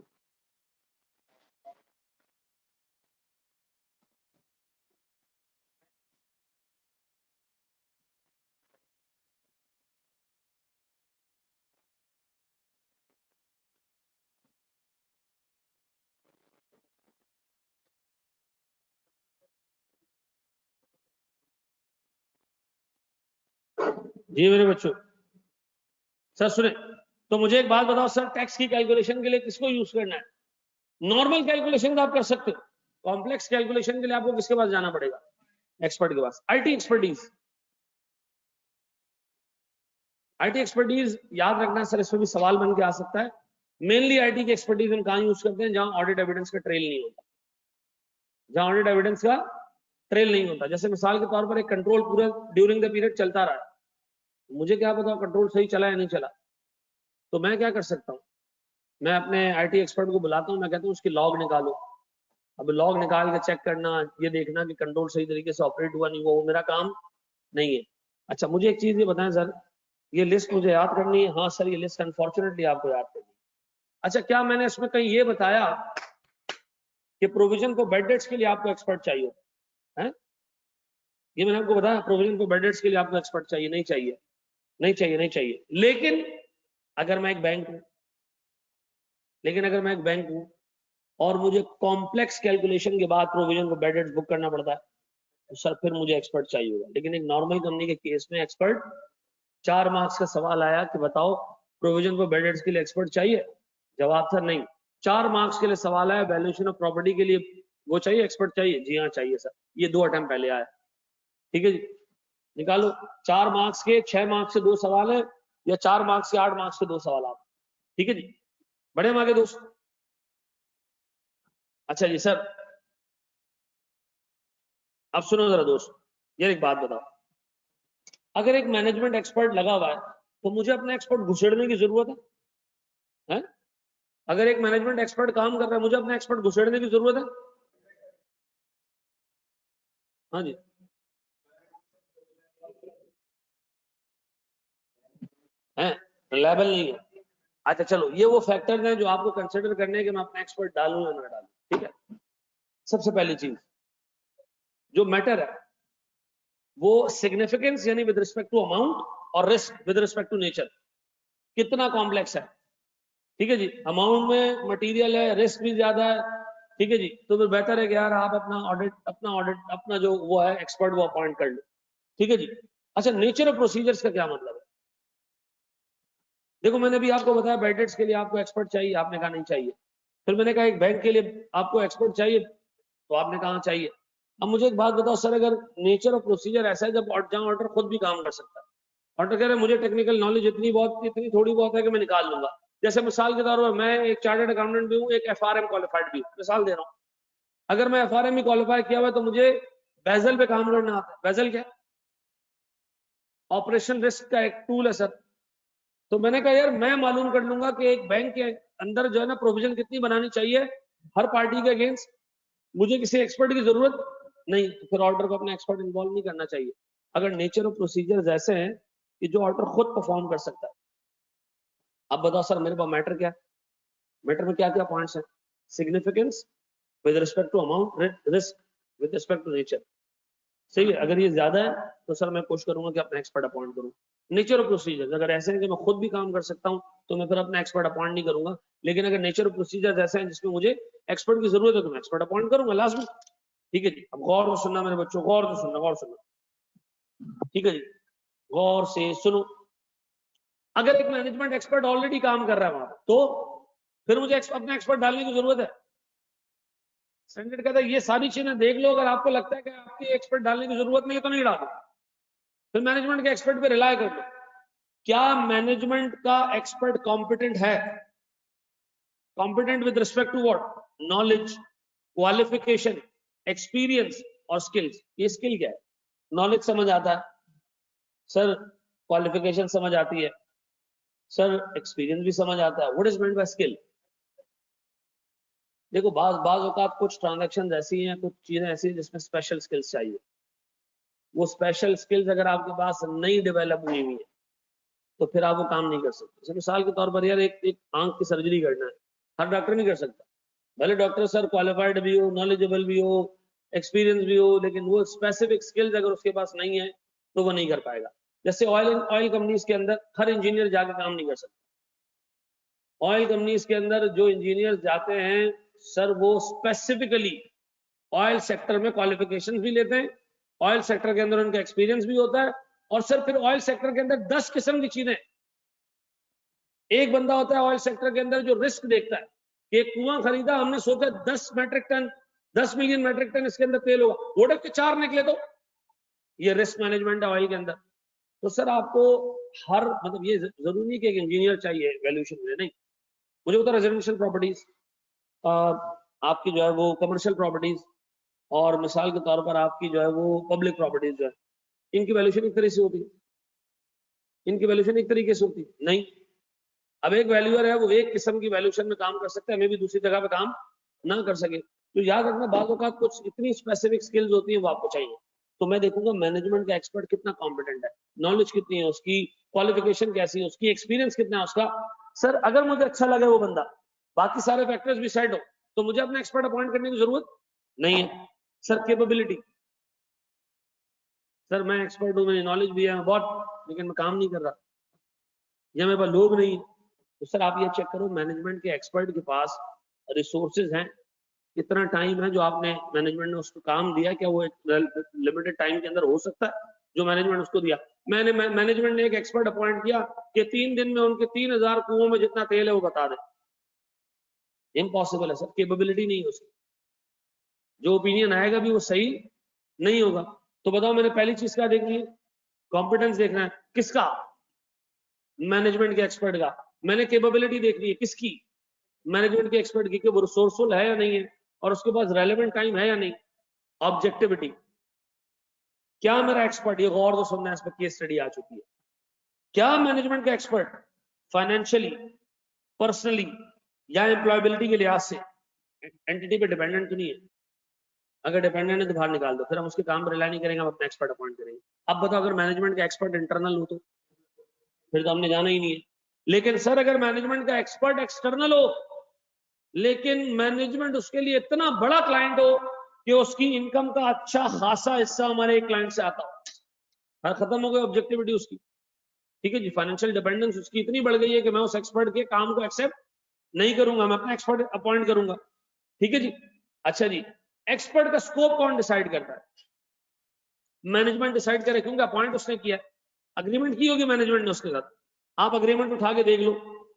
जी मेरे बच्चों, सर सुने, तो मुझे एक बात बताओ सर, टैक्स की कैलकुलेशन के लिए किसको यूज करना है? नॉर्मल कैलकुलेशन तो आप कर सकते हो, कॉम्प्लेक्स कैलकुलेशन के लिए आपको किसके पास जाना पड़ेगा? एक्सपर्ट के पास। आईटी एक्सपर्टीज, आईटी एक्सपर्टीज याद रखना सर, इसमें भी सवाल बन के आ सकता है। मेनली आईटी की एक्सपर्टीज हम कहां यूज करते हैं? जहां ऑडिट एविडेंस का ट्रेल नहीं होता, जहां ऑडिट एविडेंस का ट्रेल नहीं होता। जैसे मिसाल के तौर पर एक कंट्रोल पूरा ड्यूरिंग द पीरियड चलता रहा है, मुझे क्या पता कंट्रोल सही चला या नहीं चला, तो मैं क्या कर सकता हूँ? मैं अपने आईटी एक्सपर्ट को बुलाता हूँ, मैं कहता हूँ उसकी लॉग निकालो। अब लॉग निकाल के चेक करना, ये देखना कि कंट्रोल सही तरीके से ऑपरेट हुआ नहीं हुआ, वो मेरा काम नहीं है। अच्छा मुझे एक चीज ये बताएं सर, ये लिस्ट मुझे याद करनी है? हाँ सर, ये लिस्ट अनफॉर्चुनेटली आपको याद करनी है। अच्छा, क्या मैंने इसमें कहीं ये बताया कि प्रोविजन को बेड डेट्स के लिए आपको एक्सपर्ट चाहिए है? ये मैंने आपको बताया प्रोविजन को बेड डेट्स के लिए आपको एक्सपर्ट चाहिए? नहीं चाहिए, नहीं चाहिए, नहीं चाहिए। लेकिन अगर मैं एक बैंक हूं, लेकिन अगर मैं एक बैंक हूं और मुझे कॉम्प्लेक्स कैलकुलेशन के बाद प्रोविजन को बेड डेट्स बुक करना पड़ता है, तो सर फिर मुझे एक्सपर्ट चाहिए होगा। लेकिन एक नॉर्मल कंपनी के केस में एक्सपर्ट, 4 मार्क्स का सवाल आया कि बताओ प्रोविजन को बेड डेट्स के लिए एक्सपर्ट चाहिए? जवाब था नहीं। 4 मार्क्स के लिए सवाल आया वैल्यूएशन ऑफ प्रॉपर्टी के लिए, वो चाहिए, एक्सपर्ट चाहिए? जी हाँ चाहिए सर। ये 2 अटेम्प्ट पहले आया, ठीक है जी, निकालो। 4 मार्क्स के 6 मार्क्स से 2 सवाल है, या 4 मार्क्स के 8 मार्क्स के 2 सवाल आप, ठीक है जी। बड़े हम आगे दोस्त। अच्छा जी सर, अब सुनो जरा दोस्त, ये एक बात बताओ, अगर एक मैनेजमेंट एक्सपर्ट लगा हुआ है तो मुझे अपना एक्सपर्ट घुसेड़ने की जरूरत है? अगर एक मैनेजमेंट एक्सपर्ट काम कर रहा है, मुझे अपना एक्सपर्ट घुसेड़ने की जरूरत है? हाँ जी, है रिलायबल नहीं है। अच्छा चलो, ये वो फैक्टर्स हैं जो आपको कंसिडर करने हैं कि मैं अपना एक्सपर्ट डालूं या ना डालूं, ठीक है। सबसे पहली चीज जो मैटर है वो सिग्निफिकेंस, यानी विद रिस्पेक्ट टू अमाउंट, और risk with respect to nature, कितना कॉम्प्लेक्स है, ठीक है जी। अमाउंट में मटेरियल है, रिस्क भी ज्यादा है, ठीक है जी, तो फिर बेहतर है कि यार आप अपना ऑडिट अपना जो वो है एक्सपर्ट वो अपॉइंट कर लो, ठीक है जी। अच्छा, नेचर ऑफ प्रोसीजर्स का क्या मतलब है? देखो मैंने भी आपको बताया बैडेट्स के लिए आपको एक्सपर्ट चाहिए, आपने कहा नहीं चाहिए। फिर मैंने कहा एक बैंक के लिए आपको एक्सपर्ट चाहिए, तो आपने कहा चाहिए। अब मुझे एक बात बताओ सर, अगर नेचर ऑफ प्रोसीजर ऐसा है जब जहां ऑर्डर खुद भी काम कर सकता है, ऑर्डर कह रहे हैं मुझे टेक्निकल नॉलेज इतनी थोड़ी बहुत है कि मैं निकाल लूंगा। जैसे मिसाल के तौर पर मैं एक चार्टर्ड अकाउंटेंट भी हूँ, एक एफआरएम क्वालिफाइड भी हूँ, मिसाल दे रहा हूँ। अगर मैं एफआरएम ही क्वालिफाई किया हुआ है तो मुझे बेजल पे काम करना आता है। बेजल क्या? ऑपरेशन रिस्क का एक टूल है सर। तो मैंने कहा यार मैं मालूम कर लूंगा कि एक बैंक के अंदर जो है ना प्रोविजन कितनी बनानी चाहिए हर पार्टी के अगेंस्ट, मुझे किसी एक्सपर्ट की जरूरत नहीं। तो फिर ऑर्डर को अपना एक्सपर्ट इन्वॉल्व नहीं करना चाहिए, अगर नेचर ऑफ प्रोसीजर्स ऐसे हैं कि जो ऑर्डर खुद परफॉर्म कर सकता है। अब बताओ सर मेरे पास मैटर क्या है? मैटर में क्या क्या पॉइंट्स हैं? Significance with respect to amount, risk with respect to nature, सही है। अगर ये ज्यादा है तो सर मैं कोशिश करूंगा कि अपना एक्सपर्ट अपॉइंट करूं। नेचर ऑफ प्रोसीजर अगर ऐसे हैं कि मैं खुद भी काम कर सकता हूं तो मैं फिर अपना एक्सपर्ट अपॉइंट नहीं करूंगा। लेकिन अगर नेचर ऑफ प्रोसीजर ऐसे हैं जिसमें मुझे एक्सपर्ट की जरूरत है तो मैं एक्सपर्ट अपॉइंट करूंगा लाजमी, ठीक है जी। अब गौर से सुनना मेरे बच्चों, गौर से सुनना, गौर सुनना, ठीक है जी, गौर से सुनो। अगर एक मैनेजमेंट एक्सपर्ट ऑलरेडी काम कर रहा है वहां तो फिर मुझे अपना एक्सपर्ट डालने की जरूरत है? स्टैंडर्ड कहता है ये सारी चीजें देख लो, अगर आपको लगता है कि आपकी एक्सपर्ट डालने की जरूरत नहीं है तो नहीं डालो, फिर मैनेजमेंट के एक्सपर्ट पे रिलाय कर लो। क्या मैनेजमेंट का एक्सपर्ट कॉम्पिटेंट है? Competent with respect to what? Knowledge, qualification, experience और स्किल्स। ये स्किल क्या है? नॉलेज समझ आता है सर, क्वालिफिकेशन समझ आती है सर, एक्सपीरियंस भी समझ आता है। What is meant by skill? देखो बाज बाज औकात कुछ ट्रांजैक्शन ऐसी हैं, कुछ चीजें ऐसी हैं जिसमें स्पेशल स्किल्स चाहिए। वो स्पेशल स्किल्स अगर आपके पास नहीं डेवलप हुई हुई है तो फिर आप वो काम नहीं कर सकते। जैसे मिसाल के तौर पर यार एक आंख की सर्जरी करना है, हर डॉक्टर नहीं कर सकता। भले डॉक्टर सर क्वालिफाइड भी हो, नॉलेजेबल भी हो, एक्सपीरियंस भी हो, लेकिन वो स्पेसिफिक स्किल्स अगर उसके पास नहीं है तो वो नहीं कर पाएगा। जैसे ऑयल कंपनीज के अंदर हर इंजीनियर जाके काम नहीं कर सकता। ऑयल कंपनीज के अंदर जो इंजीनियर जाते हैं सर, वो स्पेसिफिकली ऑयल सेक्टर में क्वालिफिकेशन भी लेते हैं, ऑयल सेक्टर के अंदर उनका एक्सपीरियंस भी होता है, और सर फिर ऑयल सेक्टर के अंदर 10 किस्म की चीजें। एक बंदा होता है ऑयल सेक्टर के अंदर जो रिस्क देखता है कि एक कुआं खरीदा, हमने सोचा 10 metric ton 10 million metric ton इसके अंदर तेल होगा, वो के 4 निकले, तो ये रिस्क मैनेजमेंट है ऑयल के अंदर। तो सर आपको हर मतलब ये जरूरी नहीं कि एक इंजीनियर चाहिए वैल्यूएशन में, नहीं, मुझे होता है रेजिडेंशियल प्रॉपर्टीज, आपकी जो है वो कमर्शियल प्रॉपर्टीज, और मिसाल के तौर पर आपकी जो है वो पब्लिक प्रॉपर्टीज जो है, इनकी वैल्यूएशन एक तरीके से होती है, इनकी वैल्यूएशन एक तरीके से होती है नहीं। अब एक वैल्यूअर है वो एक किस्म की वैल्यूएशन में काम कर सकता है, हमें भी दूसरी जगह पे काम ना कर सके। तो याद रखना बात औकात कुछ इतनी स्पेसिफिक स्किल्स होती है वो आपको चाहिए। तो मैं देखूंगा मैनेजमेंट का एक्सपर्ट कितना कॉम्पिटेंट है, नॉलेज कितनी है उसकी, क्वालिफिकेशन कैसी है उसकी, एक्सपीरियंस कितना है उसका। सर अगर मुझे अच्छा लगे वो बंदा, बाकी सारे फैक्टर्स भी सेट हो, तो मुझे अपना एक्सपर्ट अपॉइंट करने की जरूरत नहीं है। सर कैपेबिलिटी, सर मैं एक्सपर्ट हूँ, मेरी नॉलेज भी है बहुत, लेकिन मैं काम नहीं कर रहा या मेरे पास लोग नहीं है, तो सर आप ये चेक करो मैनेजमेंट के एक्सपर्ट के पास रिसोर्सेज हैं, कितना टाइम है जो आपने मैनेजमेंट ने उसको काम दिया, क्या वो एक लिमिटेड टाइम के अंदर हो सकता है जो मैनेजमेंट उसको दिया। मैनेजमेंट ने एक एक्सपर्ट अपॉइंट किया कि 3 दिन में उनके 3000 कुओं में जितना तेल है वो बता दे, इम्पॉसिबल है सर, कैपेबिलिटी नहीं है उसकी, जो ओपिनियन आएगा भी वो सही नहीं होगा। तो बताओ मैंने पहली चीज क्या देखनी है, कॉम्पिटेंस देखना है, किसका, मैनेजमेंट के एक्सपर्ट का। मैंने कैपेबिलिटी देखनी है, किसकी, मैनेजमेंट के एक्सपर्ट की, कि वो रिसोर्सफुल है या नहीं है, और उसके पास रेलेवेंट टाइम है या नहीं। ऑब्जेक्टिविटी, क्या मेरा एक्सपर्ट, ये गौर से सुनना है, इस पर केस स्टडी आ चुकी है, क्या मैनेजमेंट का एक्सपर्ट फाइनेंशियली, पर्सनली या एम्प्लॉयबिलिटी के लिहाज से एंटिटी पे डिपेंडेंट तो नहीं है। अगर डिपेंडेंट है तो बाहर निकाल दो, फिर हम उसके काम पर रिलाई नहीं करेंगे, हम अपना एक्सपर्ट अपॉइंट करेंगे। अब बताओ अगर मैनेजमेंट का एक्सपर्ट इंटरनल हो तो फिर तो हमने जाना ही नहीं है। लेकिन सर अगर मैनेजमेंट का एक्सपर्ट एक्सटर्नल हो, लेकिन मैनेजमेंट उसके लिए इतना बड़ा क्लाइंट हो कि उसकी इनकम का अच्छा खासा हिस्सा हमारे एक क्लाइंट से आता हो, खत्म हो गई ऑब्जेक्टिविटी उसकी, ठीक है जी, फाइनेंशियल डिपेंडेंस उसकी इतनी बढ़ गई है कि मैं उस एक्सपर्ट के काम को एक्सेप्ट नहीं करूंगा, मैं अपना एक्सपर्ट अपॉइंट करूंगा, ठीक है जी। अच्छा जी, एक्सपर्ट का स्कोप कौन डिसाइड करता है, मैनेजमेंट डिसाइड करे, क्योंकि अपॉइंट उसने किया, अग्रीमेंट की होगी मैनेजमेंट ने उसके साथ, आप अग्रीमेंट उठा के देख लो,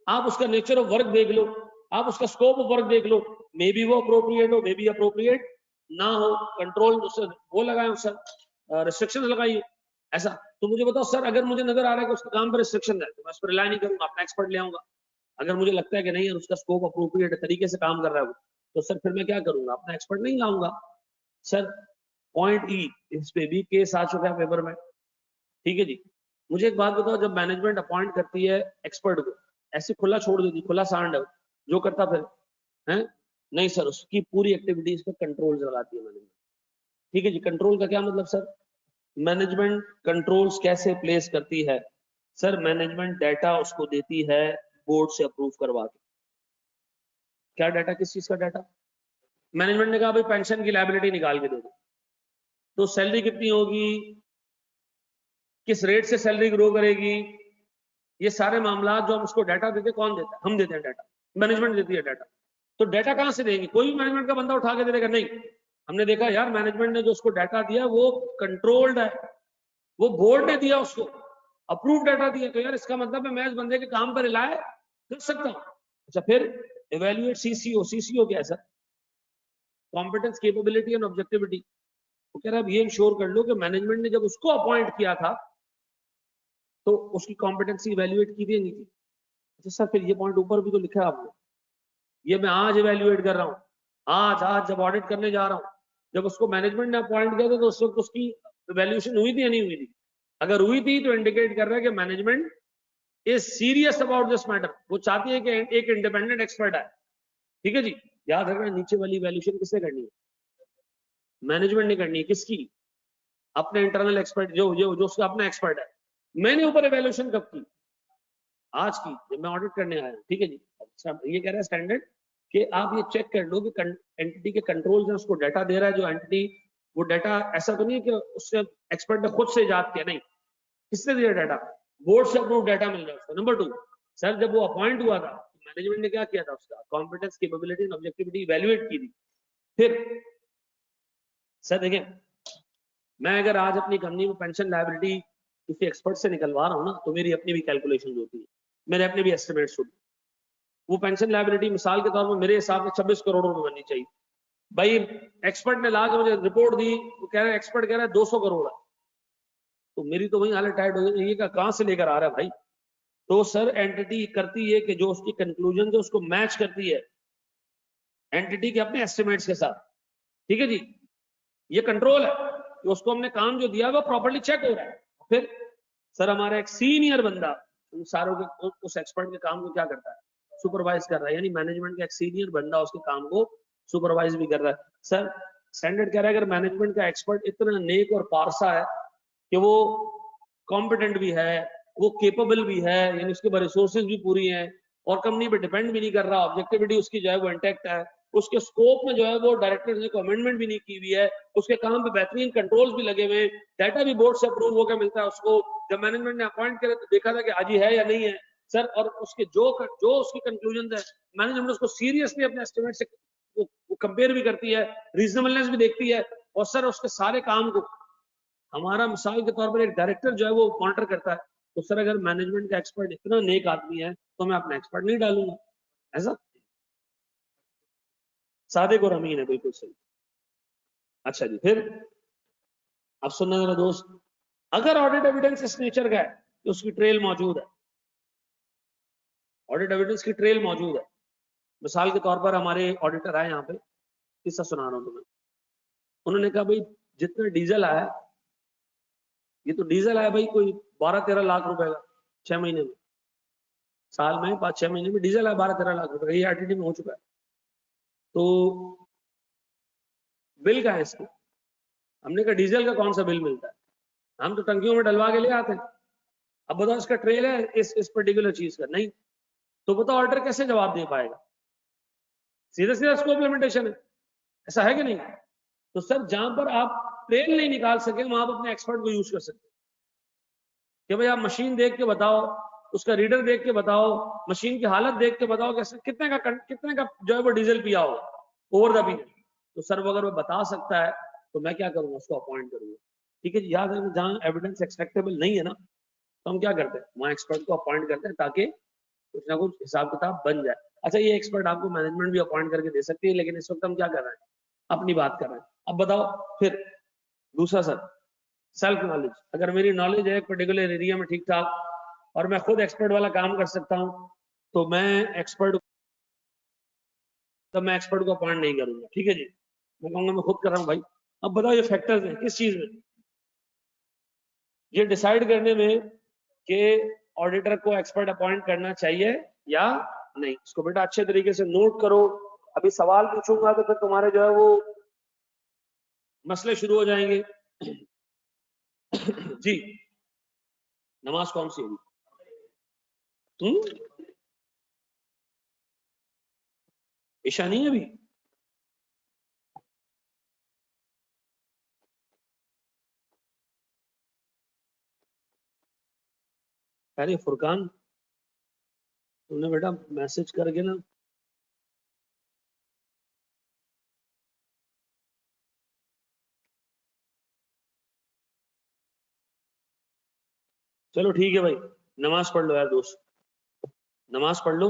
आप उसका नेचर ऑफ वर्क देख लो, आप उसका स्कोप ऑफ वर्क देख लो, मे बी वो अप्रोप्रिएट हो, मे बी अप्रोप्रिएट ना हो, कंट्रोल वो लगाए सर, रिस्ट्रिक्शन लगाइए ऐसा। तो मुझे बताओ सर अगर मुझे नजर आ रहा है कि उसके काम पर रिस्ट्रिक्शन है तो मैं उस पर रिलाई नहीं करूंगा, अपना एक्सपर्ट ले आऊंगा। अगर मुझे लगता है कि नहीं उसका स्कोप अप्रोप्रिएट तरीके से काम कर रहा है वो, तो सर फिर मैं क्या करूंगा, अपना एक्सपर्ट नहीं लाऊंगा। सर पॉइंट ई, इस पे भी केस आ चुका है पेपर में, ठीक है जी। मुझे एक बात बताओ, जब मैनेजमेंट अपॉइंट करती है एक्सपर्ट को, ऐसे खुला छोड़ देती, खुला सांड है जो करता फिर है, नहीं सर उसकी पूरी एक्टिविटीज पे कंट्रोल्स लगाती है मैनेजमेंट, ठीक है जी। कंट्रोल का क्या मतलब सर, मैनेजमेंट कंट्रोल्स कैसे प्लेस करती है, सर मैनेजमेंट डाटा उसको देती है बोर्ड से अप्रूव करवा के। क्या डाटा, किस चीज का डाटा, मैनेजमेंट ने कहा भाई पेंशन की लायबिलिटी निकाल के दे दो, तो सैलरी कितनी होगी, किस रेट से सैलरी ग्रो करेगी, ये सारे मामला जो हम उसको डाटा देते, कौन देता है, हम देते हैं डाटा, मैनेजमेंट देती है डाटा। तो डाटा कहां से देंगे, कोई भी मैनेजमेंट का बंदा उठा के दे देगा नहीं, हमने देखा यार मैनेजमेंट ने जो उसको डाटा दिया वो कंट्रोल्ड है, वो बोर्ड ने दिया उसको, अप्रूव डाटा दिया, तो यार इसका मतलब है मैं इस बंदे के काम पर रिलाय कर सकता हूं। अच्छा फिर इवेल्युएट सीसीओ, सीसीओ क्या है sir, competence, capability and objectivity. वो कह रहा है ये इंश्योर कर लो कि मैनेजमेंट ने जब उसको अपॉइंट किया था तो उसकी कॉम्पिटेंसी इवेल्युएट की थी नहीं थी। अच्छा सर फिर ये पॉइंट ऊपर भी तो लिखा है आपने, ये मैं आज इवेल्युएट कर रहा हूँ, आज जब ऑडिट करने जा रहा हूँ, जब उसको मैनेजमेंट ने अपॉइंट किया था तो उस वक्त उसकी इवेल्युएशन हुई थी या नहीं हुई थी, अगर हुई थी तो इंडिकेट कर रहा है कि management is serious about this matter, वो चाहती है कि एक इंडिपेंडेंट एक्सपर्ट है, ठीक है जी। याद रखना नीचे वाली इवेल्युएशन किसने करनी है, मैनेजमेंट ने करनी है, किसकी, अपने इंटरनल एक्सपर्ट, जो उसका अपना एक्सपर्ट है। मैंने ऊपर इवेल्युएशन कब की, आज की, जब मैं ऑडिट करने आया, ठीक है जी। अच्छा ये कह रहा है स्टैंडर्ड कि आप ये चेक कर लो कि एंटिटी के कंट्रोल जो उसको डाटा दे रहा है, जो एंटिटी, वो डाटा ऐसा तो नहीं है कि उससे एक्सपर्ट ने खुद से इजाद किया, नहीं, किसने दिया डाटा, बोर्ड से अप्रूव डाटा मिल रहा है उसको। नंबर 2, सर जब वो अपॉइंट हुआ था मैनेजमेंट ने क्या किया था, उसका competence, capability and objectivity evaluate की थी। फिर सर देखिए, मैं अगर आज अपनी कंपनी में पेंशन लायबिलिटी किसी एक्सपर्ट से निकलवा रहा हूँ ना, तो मेरी अपनी भी कैलकुलेशन होती है, मेरे अपने भी एस्टिमेट्स होते हैं। वो पेंशन लायबिलिटी मिसाल के तौर पर मेरे हिसाब से 26 करोड़ रुपए बननी चाहिए। भाई एक्सपर्ट ने ला के मुझे रिपोर्ट दी, वो कह रहा है, एक्सपर्ट कह रहा है 200 करोड़ है, तो मेरी तो वही हालत टाइट हो गई, ये कहां से लेकर आ रहा है भाई। तो सर एंटिटी करती है कि जो उसकी कंक्लूजन जो उसको मैच करती है एंटिटी के अपने एस्टिमेट्स के साथ, ठीक है जी, ये कंट्रोल है कि उसको हमने काम जो दिया वो प्रॉपर्ली चेक हो रहा है। फिर सर हमारा एक सीनियर बंदा उन सारों के उस एक्सपर्ट के काम को क्या करता है, सुपरवाइज कर रहा है, यानी मैनेजमेंट का एक सीनियर बंदा उसके काम को सुपरवाइज भी कर रहा है। सर स्टैंडर्ड कह रहा है अगर मैनेजमेंट का एक्सपर्ट इतना नेक और पारसा है कि वो कॉम्पिटेंट भी है, वो केपेबल भी है, यानी उसके पास रिसोर्सेज भी पूरी हैं और कंपनी पे डिपेंड भी नहीं कर रहा, ऑब्जेक्टिविटी उसकी जो है वो इंटैक्ट है, उसके स्कोप में जो है वो डायरेक्टर ने अमेंडमेंट भी नहीं की हुई है, उसके काम पे बेहतरीन कंट्रोल्स भी लगे हुए, डाटा भी बोर्ड से अप्रूव होकर मिलता है उसको, जब मैनेजमेंट ने अपॉइंट करे तो देखा था कि आज ही है या नहीं है सर, और उसके जो उसकी कंक्लूजन है मैनेजमेंट उसको सीरियसली अपने एस्टिमेट से वो कंपेयर भी करती है, रीजनेबलनेस भी देखती है, और सर उसके सारे काम को हमारा मिसाल के तौर पर एक डायरेक्टर जो है वो मॉनिटर करता है। तो सर अगर मैनेजमेंट का एक्सपर्ट इतना नेक आदमी है तो मैं अपना एक्सपर्ट नहीं डालूंगा, ऐसा सादे को रमीन है, बिल्कुल सही। अच्छा जी, फिर अब सुनना जरा दोस्त, अगर ऑडिट एविडेंस इस नेचर का है तो उसकी ट्रेल मौजूद है, ऑडिट एविडेंस की ट्रेल मौजूद है। मिसाल के तौर पर हमारे ऑडिटर आए यहाँ पे, किस्सा सुना रहा हूँ तुम्हें, उन्होंने कहा भाई जितना डीजल आया, ये तो डीजल आया भाई कोई 12-13 लाख रुपए का 6 महीने में, साल में 5-6 महीने में डीजल आया 12-13 लाख रुपए का, ये आरटीडी में हो चुका है। तो बिल का है इसका, हमने कहा डीजल का कौन सा बिल मिलता है, हम तो टंकियों में डलवा के ले आते हैं, अब बताओ इसका ट्रेल है इस पर्टिकुलर चीज का नहीं, तो बताओ ऑर्डर कैसे जवाब दे पाएगा, सीधा सीधा स्कोप लिमिटेशन है, ऐसा है कि नहीं। तो सर जहां पर आप ट्रेल नहीं निकाल सके वहां आप अपने एक्सपर्ट को यूज कर सकते कि भाई आप मशीन देख के बताओ, उसका रीडर देख के बताओ, मशीन की हालत देख के बताओ कि कितने का जो है वो डीजल पिया होगा ओवर द पीरियड। तो सर वो अगर वो बता सकता है तो मैं क्या करूंगा, उसको अपॉइंट करूंगा। ठीक है जी, याद है जहां एविडेंस एक्सेप्टेबल नहीं है ना, तो हम क्या करते हैं वहां एक्सपर्ट को अपॉइंट करते हैं ताकि कुछ ना कुछ हिसाब किताब बन जाए। अच्छा ये एक्सपर्ट आपको मैनेजमेंट भी अपॉइंट करके दे सकती है, लेकिन इस वक्त हम क्या कर रहे हैं, अपनी बात कर रहे हैं। अब बताओ फिर दूसरा सर, सेल्फ नॉलेज, अगर मेरी नॉलेज है एक पर्टिकुलर एरिया में ठीक ठाक और मैं खुद एक्सपर्ट वाला काम कर सकता हूं, तो मैं एक्सपर्ट को अपॉइंट नहीं करूंगा। ठीक है जी, मैं कहूंगा मैं खुद कर रहा हूं भाई। अब बताओ ये फैक्टर्स हैं किस चीज में, ये डिसाइड करने में कि ऑडिटर को एक्सपर्ट अपॉइंट करना चाहिए या नहीं। इसको बेटा अच्छे तरीके से नोट करो, अभी सवाल पूछूंगा तो फिर तुम्हारे जो है वो मसले शुरू हो जाएंगे। जी, नमाज कौन सी होगी? ईशा नहीं है अभी? अरे फुरकान तुमने बेटा मैसेज करके ना, चलो ठीक है भाई, नमाज पढ़ लो यार दोस्त, नमाज पढ़ लो,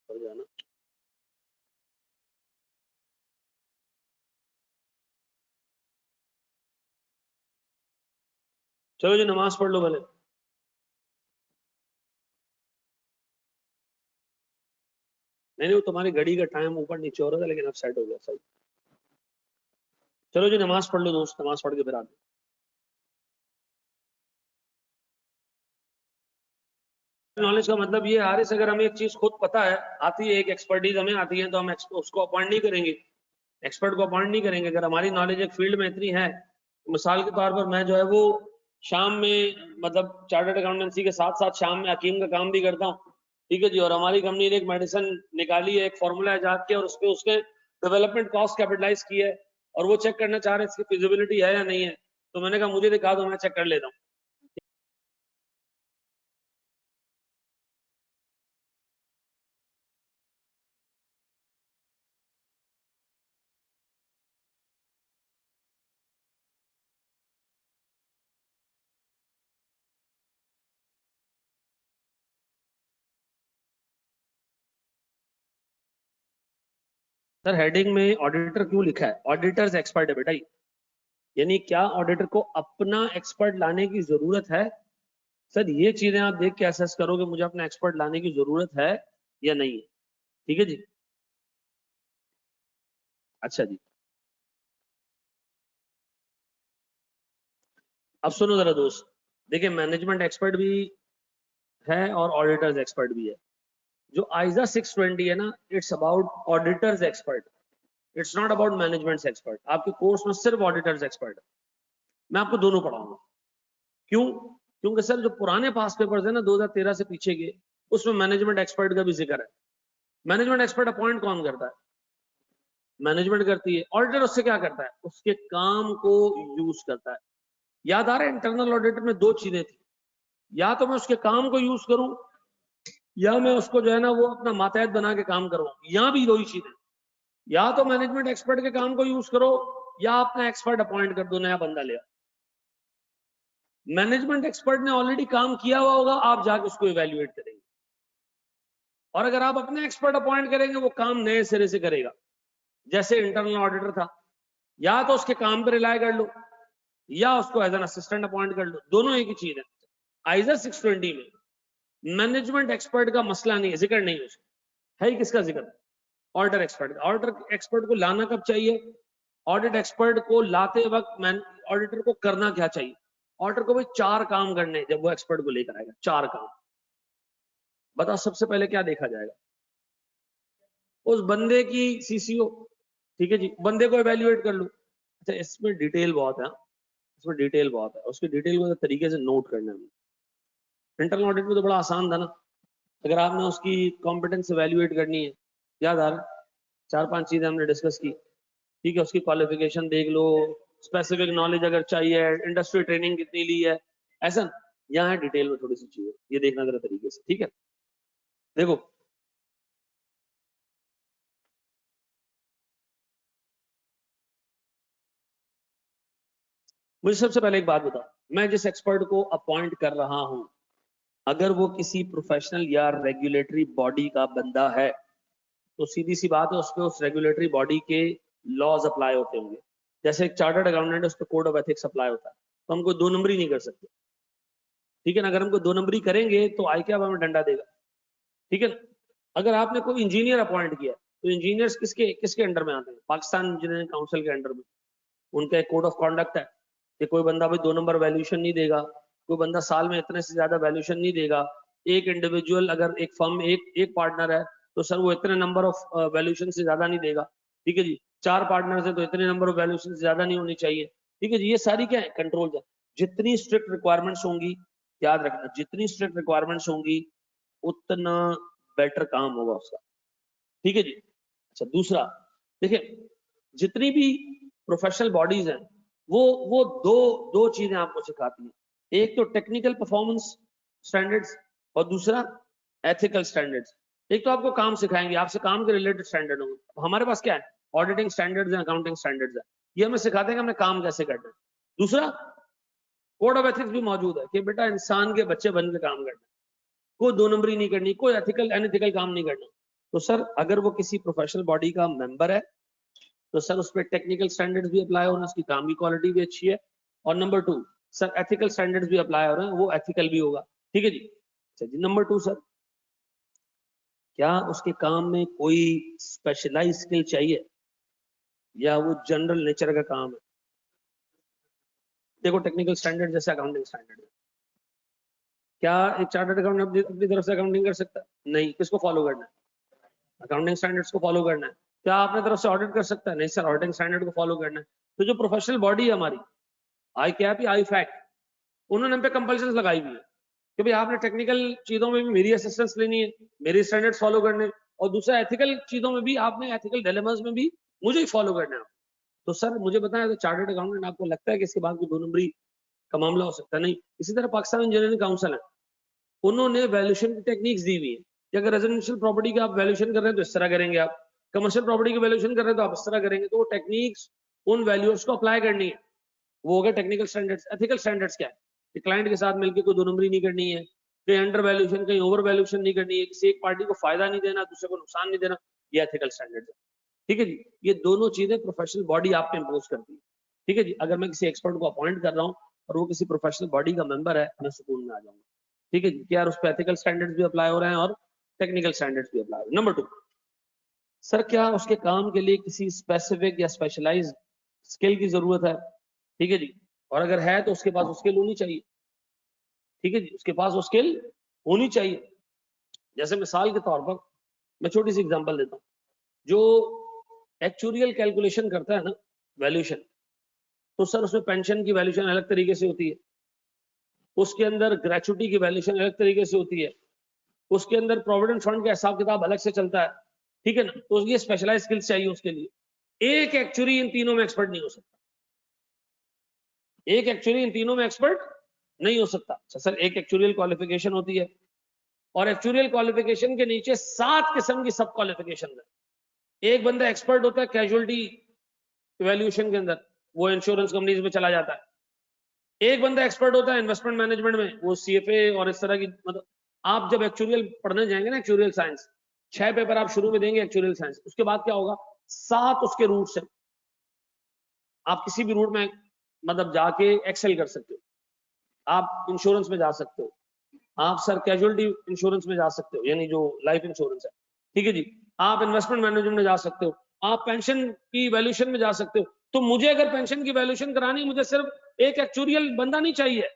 पढ़ जाना। चलो जी नमाज पढ़ लो भले। नहीं वो तुम्हारी घड़ी का टाइम ऊपर नीचे हो रहा था, लेकिन अब सेट हो गया सही। चलो जी नमाज पढ़ लो दोस्त, नमाज पढ़ के फिर आते। नॉलेज का मतलब ये हारिस, अगर हमें एक चीज खुद पता है, आती है, एक एक्सपर्टीज हमें आती है, तो हम उसको अपॉइंट नहीं करेंगे, एक्सपर्ट को अपॉइंट नहीं करेंगे। अगर हमारी नॉलेज एक फील्ड में इतनी है, मिसाल के तौर पर मैं जो है वो शाम में मतलब चार्टर्ड अकाउंटेंसी के साथ साथ शाम में हकीम का काम भी करता हूँ। ठीक है जी, और हमारी कंपनी ने एक मेडिसिन निकाली है, एक फॉर्मूला ईजाद किया और उसपे उसके डेवलपमेंट कॉस्ट कैपिटलाइज की है, और वो चेक करना चाह रहे हैं इसकी फिजिबिलिटी है या नहीं है, तो मैंने कहा मुझे दिखा दो, मैं चेक कर लेता हूँ। सर हेडिंग में ऑडिटर क्यों लिखा है? ऑडिटर्स एक्सपर्ट है बेटा, यानी क्या ऑडिटर को अपना एक्सपर्ट लाने की जरूरत है? सर ये चीजें आप देख के असेस करोगे मुझे अपना एक्सपर्ट लाने की जरूरत है या नहीं है। ठीक है जी, अच्छा जी। अब सुनो जरा दोस्त, देखिए मैनेजमेंट एक्सपर्ट भी है और ऑडिटर्स एक्सपर्ट भी है। जो आइजा 620 है ना, it's about auditors expert, it's not about management expert. आपके कोर्स में सिर्फ ऑडिटर्स एक्सपर्ट है, मैं आपको दोनों पढ़ाऊंगा। क्यों? क्योंकि सर जो पुराने पास पेपर्स है ना 2013 से पीछे के, उसमें मैनेजमेंट एक्सपर्ट का भी जिक्र है। मैनेजमेंट एक्सपर्ट अपॉइंट कौन करता है? मैनेजमेंट करती है। ऑडिटर उससे क्या करता है? उसके काम को यूज करता है। याद आ रहा है इंटरनल ऑडिट में दो चीजें थी, या तो मैं उसके काम को यूज करूं या मैं उसको जो है ना वो अपना मातहत बना के काम करवाऊं। यहां भी दो ही चीजें, या तो मैनेजमेंट एक्सपर्ट के काम को यूज करो या अपना एक्सपर्ट अपॉइंट कर दो, नया बंदा ले। मैनेजमेंट एक्सपर्ट ने ऑलरेडी काम किया हुआ होगा, आप जाके उसको इवेल्युएट करेंगे। और अगर आप अपने एक्सपर्ट अपॉइंट करेंगे वो काम नए सिरे से करेगा। जैसे इंटरनल ऑडिटर था, या तो उसके काम पे रिलाय कर लो या उसको एज एन असिस्टेंट अपॉइंट कर लो, दोनों एक ही चीज है। आइजर 620 में मैनेजमेंट एक्सपर्ट का मसला नहीं है, जिक्र नहीं है उसका। है ही किसका जिक्र? Auditor expert. ऑडिटर एक्सपर्ट को लाना कब चाहिए? ऑडिट एक्सपर्ट को लाते वक्त ऑडिटर को करना क्या चाहिए? ऑडिटर को भाई 4 काम करने जब वो एक्सपर्ट को लेकर आएगा। 4 काम बताओ, सबसे पहले क्या देखा जाएगा? उस बंदे की सीसीओ, ठीक है जी, बंदे को एवेल्युएट कर लो। अच्छा इसमें डिटेल बहुत है, इसमें डिटेल बहुत है, उसकी डिटेल को तरीके से नोट करना है। इंटरनल ऑडिट में तो बड़ा आसान था ना, अगर आपने उसकी कॉम्पिटेंस एवेल्युएट करनी है, याद आ रहा, 4-5 चीजें हमने डिस्कस की। ठीक है, उसकी क्वालिफिकेशन देख लो, स्पेसिफिक नॉलेज अगर चाहिए, इंडस्ट्री ट्रेनिंग कितनी ली है, ऐसा। यहाँ है डिटेल में थोड़ी सी चीजें, ये देखना जरा तरीके से। ठीक है, देखो मुझे सबसे पहले एक बात बताओ, मैं जिस एक्सपर्ट को अपॉइंट कर रहा हूं, अगर वो किसी प्रोफेशनल या रेगुलेटरी बॉडी का बंदा है तो सीधी सी बात है, उस पर उस रेगुलेटरी बॉडी के लॉज अप्लाई होते होंगे। जैसे एक चार्टर्ड अकाउंटेंट है, उस पर कोड ऑफ एथिक्स अप्लाई होता है, तो हमको 2 नंबरी नहीं कर सकते। ठीक है ना, अगर हमको 2 नंबरी करेंगे तो आई क्या हमें डंडा देगा। ठीक है ना, अगर आपने कोई इंजीनियर अपॉइंट किया तो इंजीनियर्स किसके किसके अंडर में आते हैं? पाकिस्तान इंजीनियरिंग काउंसिल के अंडर में। उनका एक कोड ऑफ कॉन्डक्ट है कि कोई बंदा भाई 2 नंबर वैल्यूएशन नहीं देगा, कोई बंदा साल में इतने से ज्यादा वैल्यूएशन नहीं देगा। एक इंडिविजुअल अगर एक फर्म में एक पार्टनर है तो सर वो इतने नंबर ऑफ वैल्यूएशन से ज्यादा नहीं देगा। ठीक है जी, 4 पार्टनर है तो इतने नंबर ऑफ वैल्यूएशन से ज्यादा नहीं होनी चाहिए। ठीक है जी, ये सारी क्या है? कंट्रोल है। जितनी स्ट्रिक्ट रिक्वायरमेंट्स होंगी, याद रखना, जितनी स्ट्रिक्ट रिक्वायरमेंट्स होंगी उतना बेटर काम होगा उसका। ठीक है जी। अच्छा दूसरा, देखिए जितनी भी प्रोफेशनल बॉडीज हैं वो दो दो चीजें आपको सिखाती हैं। एक तो टेक्निकल परफॉर्मेंस स्टैंडर्ड्स और दूसरा एथिकल स्टैंडर्ड्स। एक तो आपको काम सिखाएंगे, आपसे काम के रिलेटेड स्टैंडर्ड होंगे। हमारे पास क्या है? ऑडिटिंग स्टैंडर्ड्स हैं, अकाउंटिंग स्टैंडर्ड्स हैं, ये हमें सिखाते हैं कि हमने काम कैसे करना है। दूसरा, कोड ऑफ एथिक्स भी मौजूद है कि बेटा इंसान के बच्चे बन के काम करना, कोई 2 नंबरी नहीं करनी, कोई एथिकल अनएथिकल काम नहीं करना। तो सर अगर वो किसी प्रोफेशनल बॉडी का मेंबर है तो सर उस पर टेक्निकल स्टैंडर्ड्स भी अप्लाई हो रहे हैं, उसकी काम की क्वालिटी भी अच्छी है। और नंबर 2 सर एथिकल स्टैंडर्ड्स भी अप्लाई हो रहे हैं, वो एथिकल भी होगा। ठीक है जी। अच्छा जी, नंबर 2 सर, क्या उसके काम में कोई स्पेशलाइज स्किल चाहिए या वो जनरल नेचर का काम है? देखो टेक्निकल स्टैंडर्ड जैसे अकाउंटिंग स्टैंडर्ड है, क्या एक चार्टर्ड अकाउंटेंट अपनी तरफ से अकाउंटिंग कर सकता है? नहीं। किसको फॉलो करना है? अकाउंटिंग स्टैंडर्ड्स को फॉलो करना है। क्या अपने तरफ से ऑडिट कर सकता है? नहीं सर, ऑडिटिंग स्टैंडर्ड को फॉलो करना है। तो जो प्रोफेशनल बॉडी है हमारी, आई कैप या आई फैक्ट, उन्होंने हम पे कंपल्शन लगाई हुई है कि भाई आपने टेक्निकल चीजों में भी मेरी असिस्टेंस लेनी है, मेरे स्टैंडर्ड्स फॉलो करने, और दूसरा एथिकल चीजों में भी आपने एथिकल डिलेमास में भी मुझे ही फॉलो करना है। तो सर मुझे बताया, तो चार्टर्ड अकाउंटेंट आपको लगता है कि इसके बाद कोई 2 नंबरी का मामला हो सकता है? नहीं। इसी तरह पाकिस्तान इंजीनियरिंग काउंसिल है, उन्होंने वैल्यूएशन की टेक्निक्स दी हुई है कि अगर रेजिडेंशियल प्रॉपर्टी का आप वैल्यूएशन कर रहे हैं तो इस तरह करेंगे, आप कमर्शियल प्रॉपर्टी की वैल्यूएशन कर रहे हैं तो आप इस तरह करेंगे। तो वो टेक्निक्स उन वैल्यूअर्स को अप्लाई करनी है, वो हो गया टेक्निकल स्टैंडर्ड्स। एथिकल स्टैंडर्ड्स क्या है? कि क्लाइंट के साथ मिलकर कोई 2 नंबरी नहीं करनी है, कहीं अंडर वैल्यूएशन कहीं ओवर वैल्यूएशन नहीं करनी है, किसी एक पार्टी को फायदा नहीं देना, दूसरे को नुकसान नहीं देना, ये एथिकल स्टैंडर्ड्स है। ठीक है जी, ये दोनों चीजें प्रोफेशनल बॉडी आप पे इम्पोज करती है। ठीक है जी, अगर मैं किसी एक्सपर्ट को अपॉइंट कर रहा हूँ और वो किसी प्रोफेशनल बॉडी का मेंबर है, मैं सुकून में आ जाऊंगा। ठीक है जी, कि यार उस पर एथिकल स्टैंडर्ड्स भी अप्लाई हो रहे हैं और टेक्निकल स्टैंडर्ड्स भी अप्लाई हो रहे हैं। नंबर 2, सर क्या उसके काम के लिए किसी स्पेसिफिक या स्पेशलाइज्ड स्किल की जरूरत है? ठीक है जी, और अगर है तो उसके पास वो स्किल होनी चाहिए। ठीक है जी, उसके पास वो स्किल होनी चाहिए। जैसे मिसाल के तौर पर मैं छोटी सी एग्जांपल देता हूँ, जो एक्चुरियल कैलकुलेशन करता है ना, वैल्यूएशन, तो सर उसमें पेंशन की वैल्यूएशन अलग तरीके से होती है, उसके अंदर ग्रेचुटी की वैल्यूएशन अलग तरीके से होती है, उसके अंदर प्रोविडेंट फंड का हिसाब किताब अलग से चलता है। ठीक है ना, तो ये स्पेशलाइज स्किल्स चाहिए उसके लिए। एक एक्चुअली इन तीनों में एक्सपर्ट नहीं हो सकता, एक एक्चुअली इन तीनों में एक्सपर्ट नहीं हो सकता। अच्छा सर, एक एक्चुरियल क्वालिफिकेशन होती है और एक्चुरियल क्वालिफिकेशन के नीचे 7 किस्म की सब क्वालिफिकेशन है। एक बंदा एक्सपर्ट होता है कैजुअलिटी वैल्यूएशन के अंदर, वो इंश्योरेंस कंपनीज में चला जाता है। एक बंदा एक्सपर्ट होता है इन्वेस्टमेंट मैनेजमेंट में, वो सीएफए और इस तरह की, मतलब आप जब एक्चुरियल पढ़ने जाएंगे ना, एक्चुरियल साइंस 6 पेपर आप शुरू में देंगे एक्चुरियल साइंस, उसके बाद क्या होगा, 7 उसके रूट्स हैं। आप किसी भी रूट में मतलब जाके एक्सेल कर सकते हो। आप इंश्योरेंस में जा सकते हो, आप सर कैजुअलिटी इंश्योरेंस में जा सकते हो, यानी जो लाइफ इंश्योरेंस है। ठीक है जी, आप इन्वेस्टमेंट मैनेजमेंट में जा सकते हो, आप पेंशन की वैल्यूएशन में जा सकते हो। तो मुझे अगर पेंशन की वैल्यूएशन करानी, मुझे सिर्फ एक एक्चुरियल बंदा नहीं चाहिए,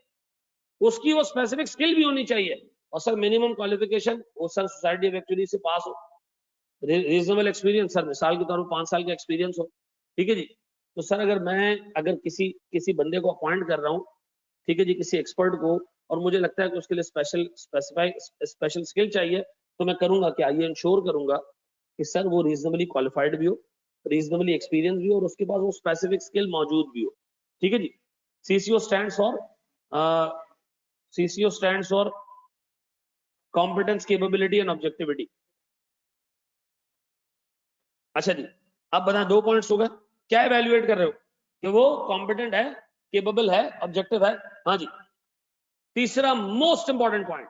उसकी वो स्पेसिफिक स्किल भी होनी चाहिए। और सर मिनिमम क्वालिफिकेशन, वो सर सोसाइटी ऑफ एक्चुअली से पास हो, रीजनेबल एक्सपीरियंस, सर मिसाल के तौर पर 5 साल का एक्सपीरियंस हो। ठीक है जी, तो सर अगर किसी बंदे को अपॉइंट कर रहा हूँ, ठीक है जी, किसी एक्सपर्ट को, और मुझे लगता है कि उसके लिए स्पेशल स्किल चाहिए, तो मैं करूंगा क्या, ये इंश्योर करूंगा कि सर वो रीजनेबली क्वालिफाइड भी हो, रीजनेबली एक्सपीरियंस भी हो, और उसके पास वो स्पेसिफिक स्किल मौजूद भी हो। ठीक है जी, CCO stands for CCO stands for competence, capability and objectivity. अच्छा जी, अब बताएं, 2 पॉइंट्स हो गए, क्या इवैल्यूएट कर रहे हो कि वो कॉम्पिटेंट है, केपेबल है, ऑब्जेक्टिव है। हाँ जी, तीसरा मोस्ट इंपॉर्टेंट पॉइंट,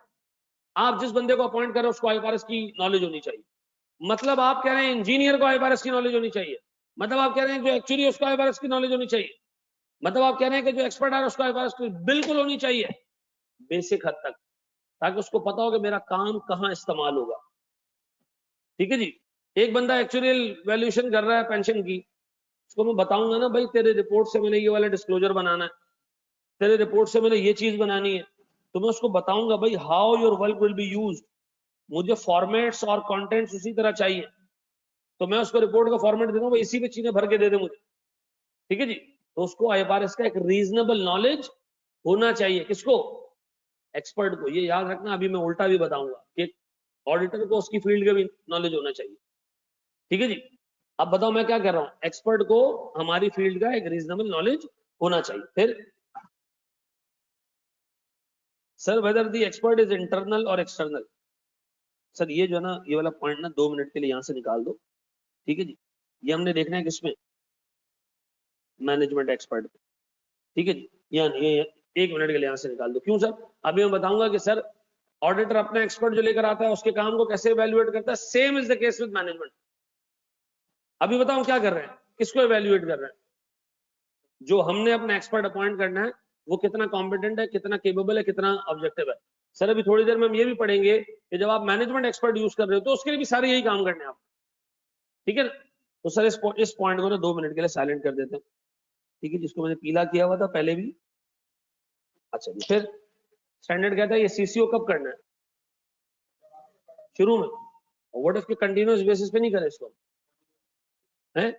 आप जिस बंदे को अपॉइंट कर रहे हो उसको आईआरएस की नॉलेज होनी चाहिए। मतलब आप कह रहे हैं इंजीनियर को आईआरएस की नॉलेज होनी चाहिए, मतलब आप कह रहे हैं जो एक्चुअली उसको आईआरएस की नॉलेज होनी चाहिए, मतलब आप कह रहे हैं कि जो एक्सपर्ट है उसको आईआरएस की बिल्कुल होनी चाहिए, बेसिक हद तक, ताकि उसको पता हो कि मेरा काम कहां इस्तेमाल होगा। ठीक है जी, एक बंदा एक्चुअल वैल्यूएशन कर रहा है पेंशन की, उसको मैं बताऊंगा ना, भाई तेरे रिपोर्ट से मैंने ये वाला डिस्क्लोजर बनाना है, तेरे रिपोर्ट से मैंने ये चीज बनानी है, तो मैं उसको बताऊंगा भाई how your work will be used, मुझे फॉर्मेट्स और कंटेंट्स उसी तरह चाहिए, तो मैं उसको रिपोर्ट का फॉर्मेट देता हूँ, इसी पे चीजें भर के दे दे मुझे। ठीक है जी, तो उसको आईआरएस का एक रीजनेबल नॉलेज होना चाहिए, किसको, एक्सपर्ट को। ये याद रखना, अभी मैं उल्टा भी बताऊंगा कि ऑडिटर को उसकी फील्ड का भी नॉलेज होना चाहिए। ठीक है जी, अब बताओ मैं क्या कर रहा हूँ, एक्सपर्ट को हमारी फील्ड का एक रीजनेबल नॉलेज होना चाहिए। फिर sir whether the expert is internal और एक्सटर्नल, सर ये जो है ना, ये वाला पॉइंट ना 2 मिनट के लिए यहां से निकाल दो। ठीक है जी, ये हमने देखना है किसमें, मैनेजमेंट एक्सपर्ट। ठीक है जी, ये 1 मिनट के लिए यहां से निकाल दो। क्यों सर, अभी मैं बताऊंगा कि सर ऑडिटर अपना एक्सपर्ट जो लेकर आता है उसके काम को कैसे इवैल्यूएट करता है, same is the case with management. अभी बताओ क्या कर रहे हैं, किसको इवैल्यूएट कर रहे हैं, जो हमने अपना एक्सपर्ट अपॉइंट करना है वो कितना कॉम्पिटेंट है, कितना केपेबल है, कितना ऑब्जेक्टिव है। सर अभी थोड़ी देर में हम ये भी पढ़ेंगे कि जब आप मैनेजमेंट एक्सपर्ट यूज कर रहे हो तो उसके लिए भी सारे यही काम करने हैं आप। ठीक है ना, तो सर इस पॉइंट को ना 2 मिनट के लिए साइलेंट कर देते हैं। ठीक है, जिसको मैंने पीला किया हुआ था पहले भी। अच्छा जी, फिर स्टैंडर्ड कहता है ये सीसीओ कब करना है, शुरू में। व्हाट इफ कंटिन्यूअस बेसिस पे नहीं करे इसको, है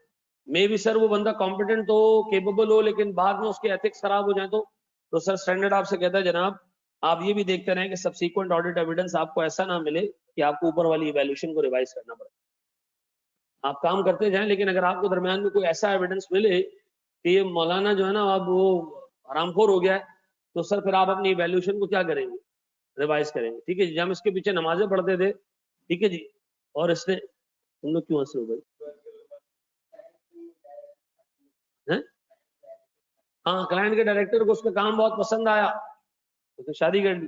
मे बी सर वो बंदा कॉम्पिटेंट हो, केपेबल हो, लेकिन बाद में उसके एथिक्स खराब हो जाए तो सर स्टैंडर्ड आपसे कहता है जनाब आप ये भी देखते रहें कि सब्सीक्वेंट ऑडिट एविडेंस आपको ऐसा ना मिले कि आपको ऊपर वाली इवैल्यूएशन को रिवाइज करना पड़े। आप काम करते जाएं, लेकिन अगर आपको दरमियान में कोई ऐसा एविडेंस मिले कि ये मौलाना जो है ना अब वो हरामखोर हो गया है, तो सर फिर आप अपनी इवैल्यूएशन को क्या करेंगे, रिवाइज करेंगे। ठीक है जी, हम इसके पीछे नमाजें पढ़ते थे। ठीक है जी, और इसने, तुम लोग क्यों हंस रहे हो भाई, हैं? हाँ, क्लाइंट के डायरेक्टर को उसका काम बहुत पसंद आया, तो शादी कर ली,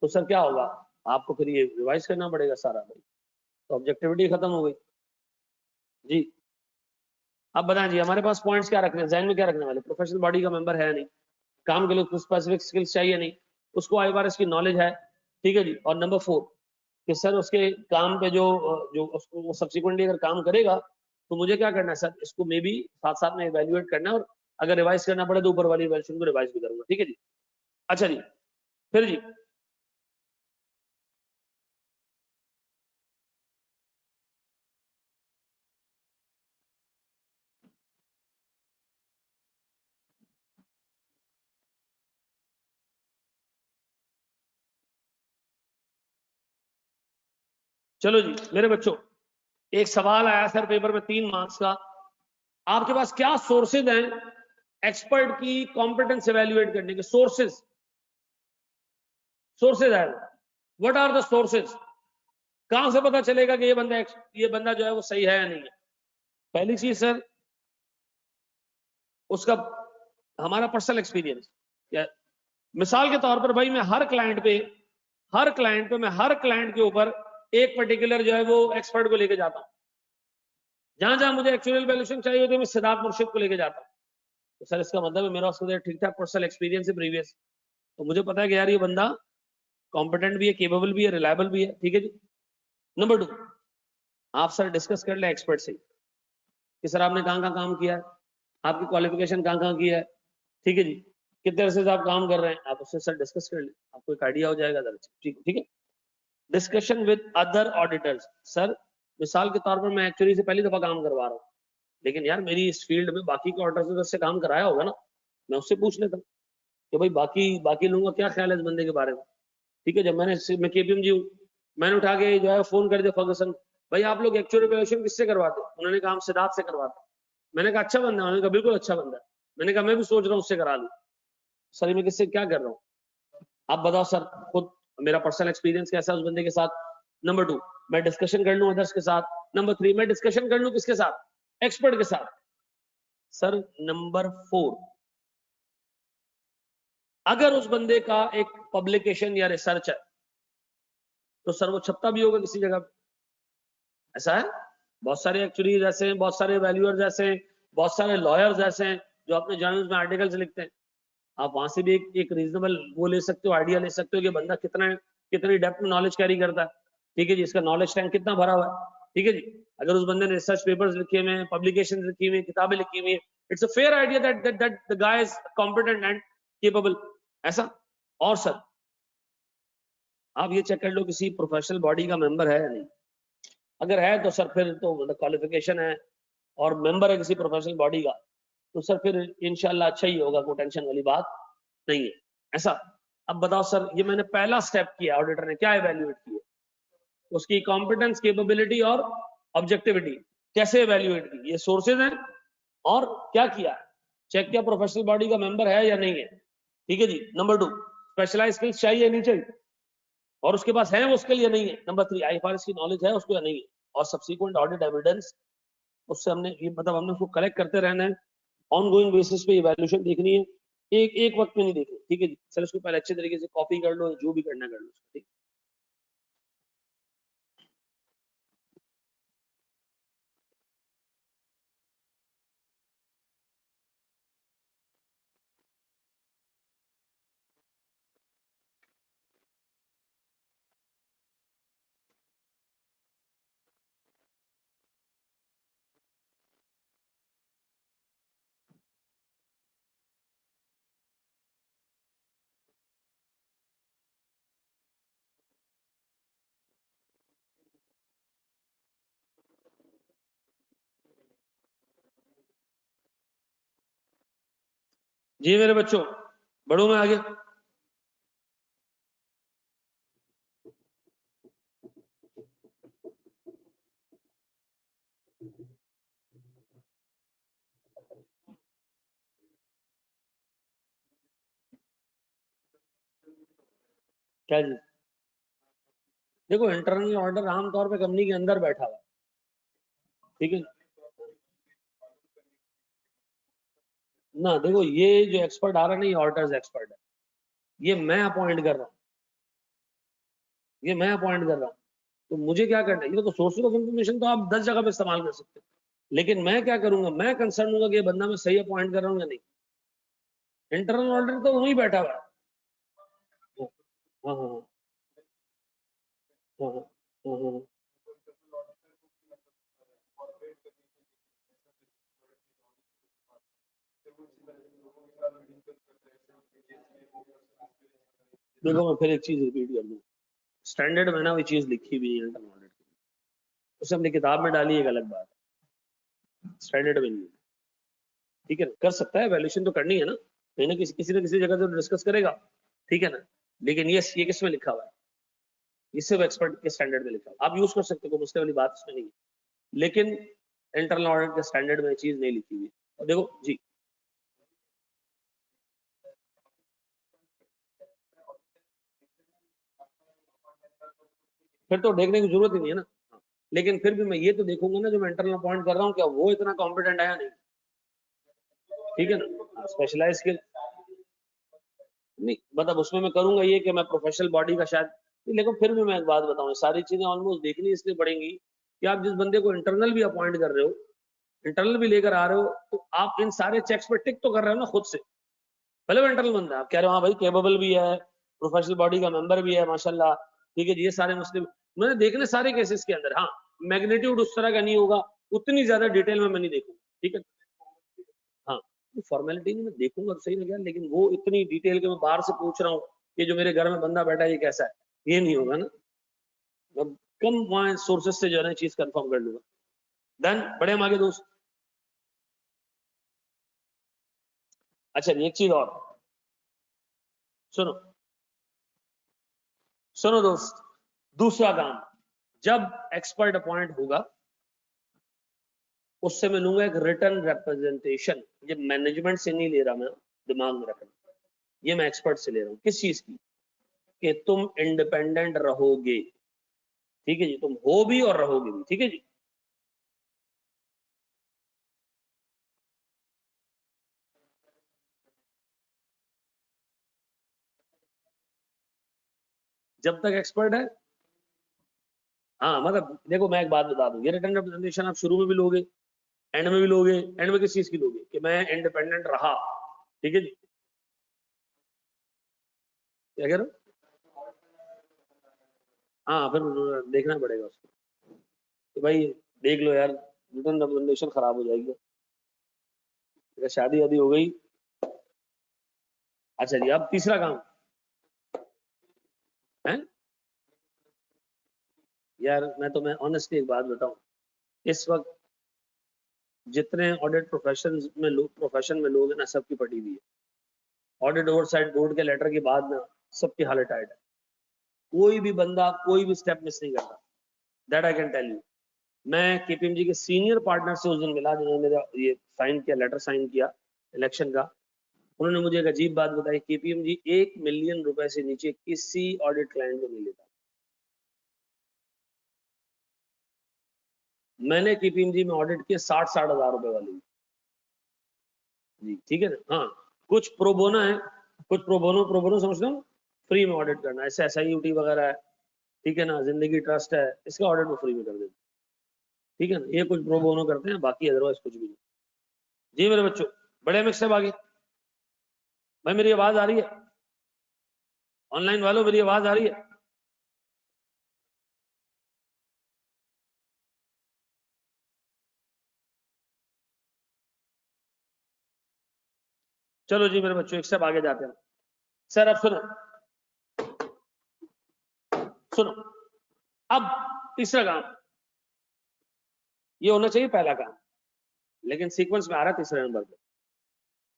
तो सर क्या होगा, आपको फिर ये रिवाइज करना पड़ेगा सारा भाई, तो ऑब्जेक्टिविटी खत्म हो गई। जी अब बताएं जी, हमारे पास पॉइंट्स क्या रखने हैं, जहन में क्या रखने वाले? प्रोफेशनल बॉडी का मेंबर है नहीं, काम के लिए कुछ स्पेसिफिक स्किल्स चाहिए नहीं, उसको आईआरएस की नॉलेज है, ठीक है जी। और नंबर 4 कि सर उसके काम पे जो जो उसको वो सब्सिक्वेंटली अगर काम करेगा तो मुझे क्या करना है सर, इसको मे भी साथ साथ में इवेल्युएट करना है, और अगर रिवाइज करना पड़े तो ऊपर वाली इवैल्यूएशन को रिवाइज भी करूंगा, ठीक है जी। अच्छा जी, फिर जी चलो जी मेरे बच्चों, एक सवाल आया सर पेपर में 3 मार्क्स का, आपके पास क्या सोर्सेज हैं एक्सपर्ट की कॉम्पिटेंस एवेल्युएट करने के? सोर्सेज, सोर्सेज है, व्हाट आर द सोर्सेज? कहां से पता चलेगा कि ये बंदा जो है वो सही है या नहीं है? पहली चीज सर, उसका हमारा पर्सनल एक्सपीरियंस, या मिसाल के तौर पर भाई मैं हर क्लाइंट पे मैं हर क्लाइंट के ऊपर एक पर्टिकुलर जो है वो एक्सपर्ट को लेके जाता हूं। जहां जहां मुझे एक्चुअल वैल्यूएशन चाहिए होती है मैं सिद्धार्थ मुर्शिद को लेके जाता हूं। तो सर इसका मतलब है मेरा उसके ठीक ठाक पर्सनल एक्सपीरियंस है प्रीवियस, तो मुझे पता है कि यार ये बंदा कॉम्पिटेंट भी है, केपेबल भी है, रिलायबल भी है, ठीक है जी। नंबर 2, आप सर डिस्कस कर ले एक्सपर्ट से कि सर आपने कहां कहां काम किया है, आपकी क्वालिफिकेशन कहां कहां की है, ठीक है जी, कितने अरसे से आप काम कर रहे हैं, आप उससे सर डिस्कस कर ले, आपको एक आइडिया हो जाएगा सर, ठीक है। Discussion with other auditors, sir मिसाल के तौर पर मैं एक्चुअली से पहली दफा काम करवा रहा हूँ, लेकिन यार मेरी इस फील्ड में बाकी के ऑडिटर्स से काम कराया होगा ना, मैं उससे पूछ लेता हूँ कि भाई बाकी बाकी लोगों का क्या ख्याल है इस बंदे के बारे में, ठीक है। जब मैं केपीएमजी हूँ, मैंने उठा के जो है फोन कर दिया फर्गसन, भाई आप लोग एक्चुअल वैल्यूएशन किससे करवाते? उन्होंने कहा हम सिद्धार्थ से करवाते। मैंने कहा अच्छा बंदा है? उन्होंने कहा बिल्कुल अच्छा बंदा है। मैंने कहा मैं भी सोच रहा हूँ उससे करा लूँ। सर मैं किससे क्या कर रहा हूँ, आप बताओ सर खुद, मेरा पर्सनल एक्सपीरियंस कैसा है उस बंदे के साथ। नंबर 2, मैं डिस्कशन कर लूं अदर्स के साथ। नंबर 3, मैं डिस्कशन कर लूं किसके साथ? एक्सपर्ट के साथ। सर नंबर 4, अगर उस बंदे का एक पब्लिकेशन या रिसर्च है तो सर वो छपता भी होगा किसी जगह पे, ऐसा है। बहुत सारे एक्चुअली ऐसे हैं, बहुत सारे वैल्यूअर्स ऐसे हैं, बहुत सारे लॉयर्स ऐसे हैं जो अपने जर्नल्स में आर्टिकल्स लिखते हैं। आप वहां से भी एक रीजनेबल वो ले सकते हो, आइडिया ले सकते हो कि बंदा कितनी डेप्थ में नॉलेज कैरी करता है, ठीक है जी, इसका नॉलेज टैंक कितना भरा हुआ है, ठीक है जी। अगर उस बंदे ने रिसर्च पेपर्स लिखे हुए हैं, पब्लिकेशन लिखी हुई है, किताबें लिखी हुई है, it's a fair idea that the guy is competent and capable, ऐसा। और सर आप ये चेक कर लो किसी प्रोफेशनल बॉडी का मेंबर है या नहीं, अगर है तो सर फिर तो क्वालिफिकेशन है और मेंबर है किसी प्रोफेशनल बॉडी का, तो सर फिर इंशाल्लाह अच्छा ही होगा, कोई टेंशन वाली बात नहीं है, ऐसा। अब बताओ सर, ये मैंने पहला स्टेप किया, ऑडिटर ने क्या इवेल्युएट किया, उसकी कॉम्पिटेंस, कैपेबिलिटी और ऑब्जेक्टिविटी कैसे इवेल्युएट की, ये सोर्सेज हैं। और क्या किया, चेक किया प्रोफेशनल बॉडी का मेंबर है या नहीं है, ठीक है जी। नंबर 2, स्पेशलाइज स्किल्स चाहिए या नहीं चाहिए, और उसके पास है वो स्किल या नहीं है। नंबर 3, आईएफआरएस की नॉलेज है उसको या नहीं है, और सब्सिक्वेंट ऑडिट एविडेंस उससे हमने ये मतलब हमने उसको कलेक्ट करते रहना है, ऑनगोइंग बेसिस पे इवैल्यूएशन देखनी है, एक वक्त में नहीं देखनी, ठीक है जी। सर इसको पहले अच्छे तरीके से कॉपी कर लो, जो भी करना कर लो, ठीक। जी मेरे बच्चों, बढ़ो मैं आगे। क्या जी, देखो इंटरनल ऑर्डर आमतौर पे कंपनी के अंदर बैठा हुआ, ठीक है ना। देखो ये जो एक्सपर्ट आ रहा है ना, ये ऑडिटर्स एक्सपर्ट है, ये मैं अपॉइंट कर रहा हूँ, ये मैं अपॉइंट कर रहा हूँ। तो मुझे क्या करना है, ये तो सोर्सेज ऑफ इंफॉर्मेशन तो आप 10 जगह पे इस्तेमाल कर सकते हो, लेकिन मैं क्या करूंगा, मैं कंसर्न हूँ कि ये बंदा मैं सही अपॉइंट कर रहा हूँ या नहीं। इंटरनल ऑडिटर तो वहीं बैठा हुआ है। हाँ हाँ हाँ हाँ हाँ हाँ। देखो मैं फिर एक चीज रिपीट कर दूं, स्टैंडर्ड में ना वही चीज लिखी हुई है इंटरनल ऑडिट की, उसे हमने किताब में डाली, एक अलग बात है, स्टैंडर्ड में नहीं है। ठीक है ना, कर सकता है, वैल्यूएशन तो करनी है ना, कहीं ना किसी ना किसी जगह तो डिस्कस करेगा। ठीक है ना, लेकिन ये किस में लिखा हुआ है, इससे वो एक्सपर्ट के स्टैंडर्ड में लिखा हुआ है, आप यूज कर सकते हो, मुझसे वाली बात इसमें नहीं है, लेकिन इंटरनल ऑडिट के स्टैंडर्ड में चीज नहीं लिखी हुई। और देखो जी, फिर तो देखने की जरूरत ही नहीं है ना। लेकिन फिर भी मैं ये तो देखूंगा ना, जो मैं इंटरनल अपॉइंट कर रहा हूँ क्या वो इतना कॉम्पिटेंट है या नहीं। ठीक है ना, स्पेशलाइज स्किल नहीं, मतलब उसमें मैं करूंगा ये कि मैं प्रोफेशनल बॉडी का शायद नहीं, लेकिन फिर भी मैं एक बात बताऊं, सारी चीजें ऑलमोस्ट देखनी इसलिए पड़ेंगी कि आप जिस बंदे को इंटरनल भी अपॉइंट कर रहे हो, इंटरनल भी लेकर आ रहे हो, तो आप इन सारे चेक्स पे टिक तो कर रहे हो ना खुद से। भले वो इंटरनल बंदा है, आप कह रहे हो हाँ भाई केपेबल भी है, प्रोफेशनल बॉडी का मेंबर भी है माशाल्लाह, ठीक है जी, ये सारे मसले मैंने देखने सारे केसेस के अंदर। हाँ, मैग्नीट्यूड उस तरह का नहीं होगा, उतनी ज्यादा डिटेल में मैं नहीं देखूंगा। ठीक है, हाँ, फॉर्मेलिटी नहीं, मैं देखूंगा तो सही लग गया, लेकिन वो इतनी डिटेल के मैं बाहर से पूछ रहा हूँ कि जो मेरे घर में बंदा बैठा है ये कैसा है, ये नहीं होगा ना। अब कम वहां सोर्सेस से जो है ना चीज कंफर्म कर लूंगा। देन बड़े हम आगे दोस्त। अच्छा एक चीज और सुनो, सुनो दोस्त, दूसरा काम, जब एक्सपर्ट अपॉइंट होगा उससे मैं लूंगा एक रिटर्न रिप्रेजेंटेशन। ये मैनेजमेंट से नहीं ले रहा मैं, दिमाग में रखना, ये मैं एक्सपर्ट से ले रहा हूँ। किस चीज की, कि तुम इंडिपेंडेंट रहोगे। ठीक है जी, तुम हो भी और रहोगे भी। ठीक है जी, जब तक एक्सपर्ट है। हाँ मतलब देखो मैं एक बात बता दूं, ये रिटर्न रिप्रेजेंटेशन आप शुरू में भी लोगे, एंड में भी लोगे। एंड में किस चीज की लोगे, कि मैं इंडिपेंडेंट रहा। ठीक है जी, क्या कह रहे हो। हाँ फिर देखना पड़ेगा उसको, कि भाई देख लो यार, रिटर्न रिप्रेजेंटेशन खराब हो जाएगी अगर शादी वादी हो गई। अच्छा जी, अब तीसरा काम है यार, मैं ऑनेस्टली एक बात बताऊं, इस वक्त जितने ऑडिट प्रोफेशन में लोग हैं ना, सबकी पटी हुई है। ऑडिट ओवरसाइट बोर्ड के लेटर के बाद ना सबकी हालत टाइट है, कोई भी बंदा कोई भी स्टेप मिस नहीं करता, that I can tell you. मैं केपीएमजी के सीनियर पार्टनर से उस दिन मिला जिन्होंने मेरा ये साइन किया, लेटर साइन किया इलेक्शन का। उन्होंने मुझे एक अजीब बात बताई, केपीएमजी 1 मिलियन रुपए से नीचे किसी ऑडिट क्लाइंट को नहीं लेता। मैंने केपीएमजी में ऑडिट किए 60-60 हजार रुपए वाली जी। ठीक है ना, हाँ, कुछ प्रोबोनो है, कुछ प्रोबोनो समझते हो, फ्री में ऑडिट करना, ऐसे SIUT वगैरह है। ठीक है ना, जिंदगी ट्रस्ट है, इसका ऑडिट वो फ्री में कर देते। ठीक है ना, ये कुछ प्रोबोनो करते हैं, बाकी अदरवाइज कुछ भी नहीं। जी मेरे बच्चों, बड़े मिक्स है आगे। भाई मेरी आवाज आ रही है, ऑनलाइन वालों मेरी आवाज आ रही है। चलो जी मेरे बच्चों, एक स्टेप आगे जाते हैं। सर अब सुनो, सुनो, अब तीसरा काम, ये होना चाहिए पहला काम, लेकिन सीक्वेंस में आ रहा है तीसरे नंबर पे,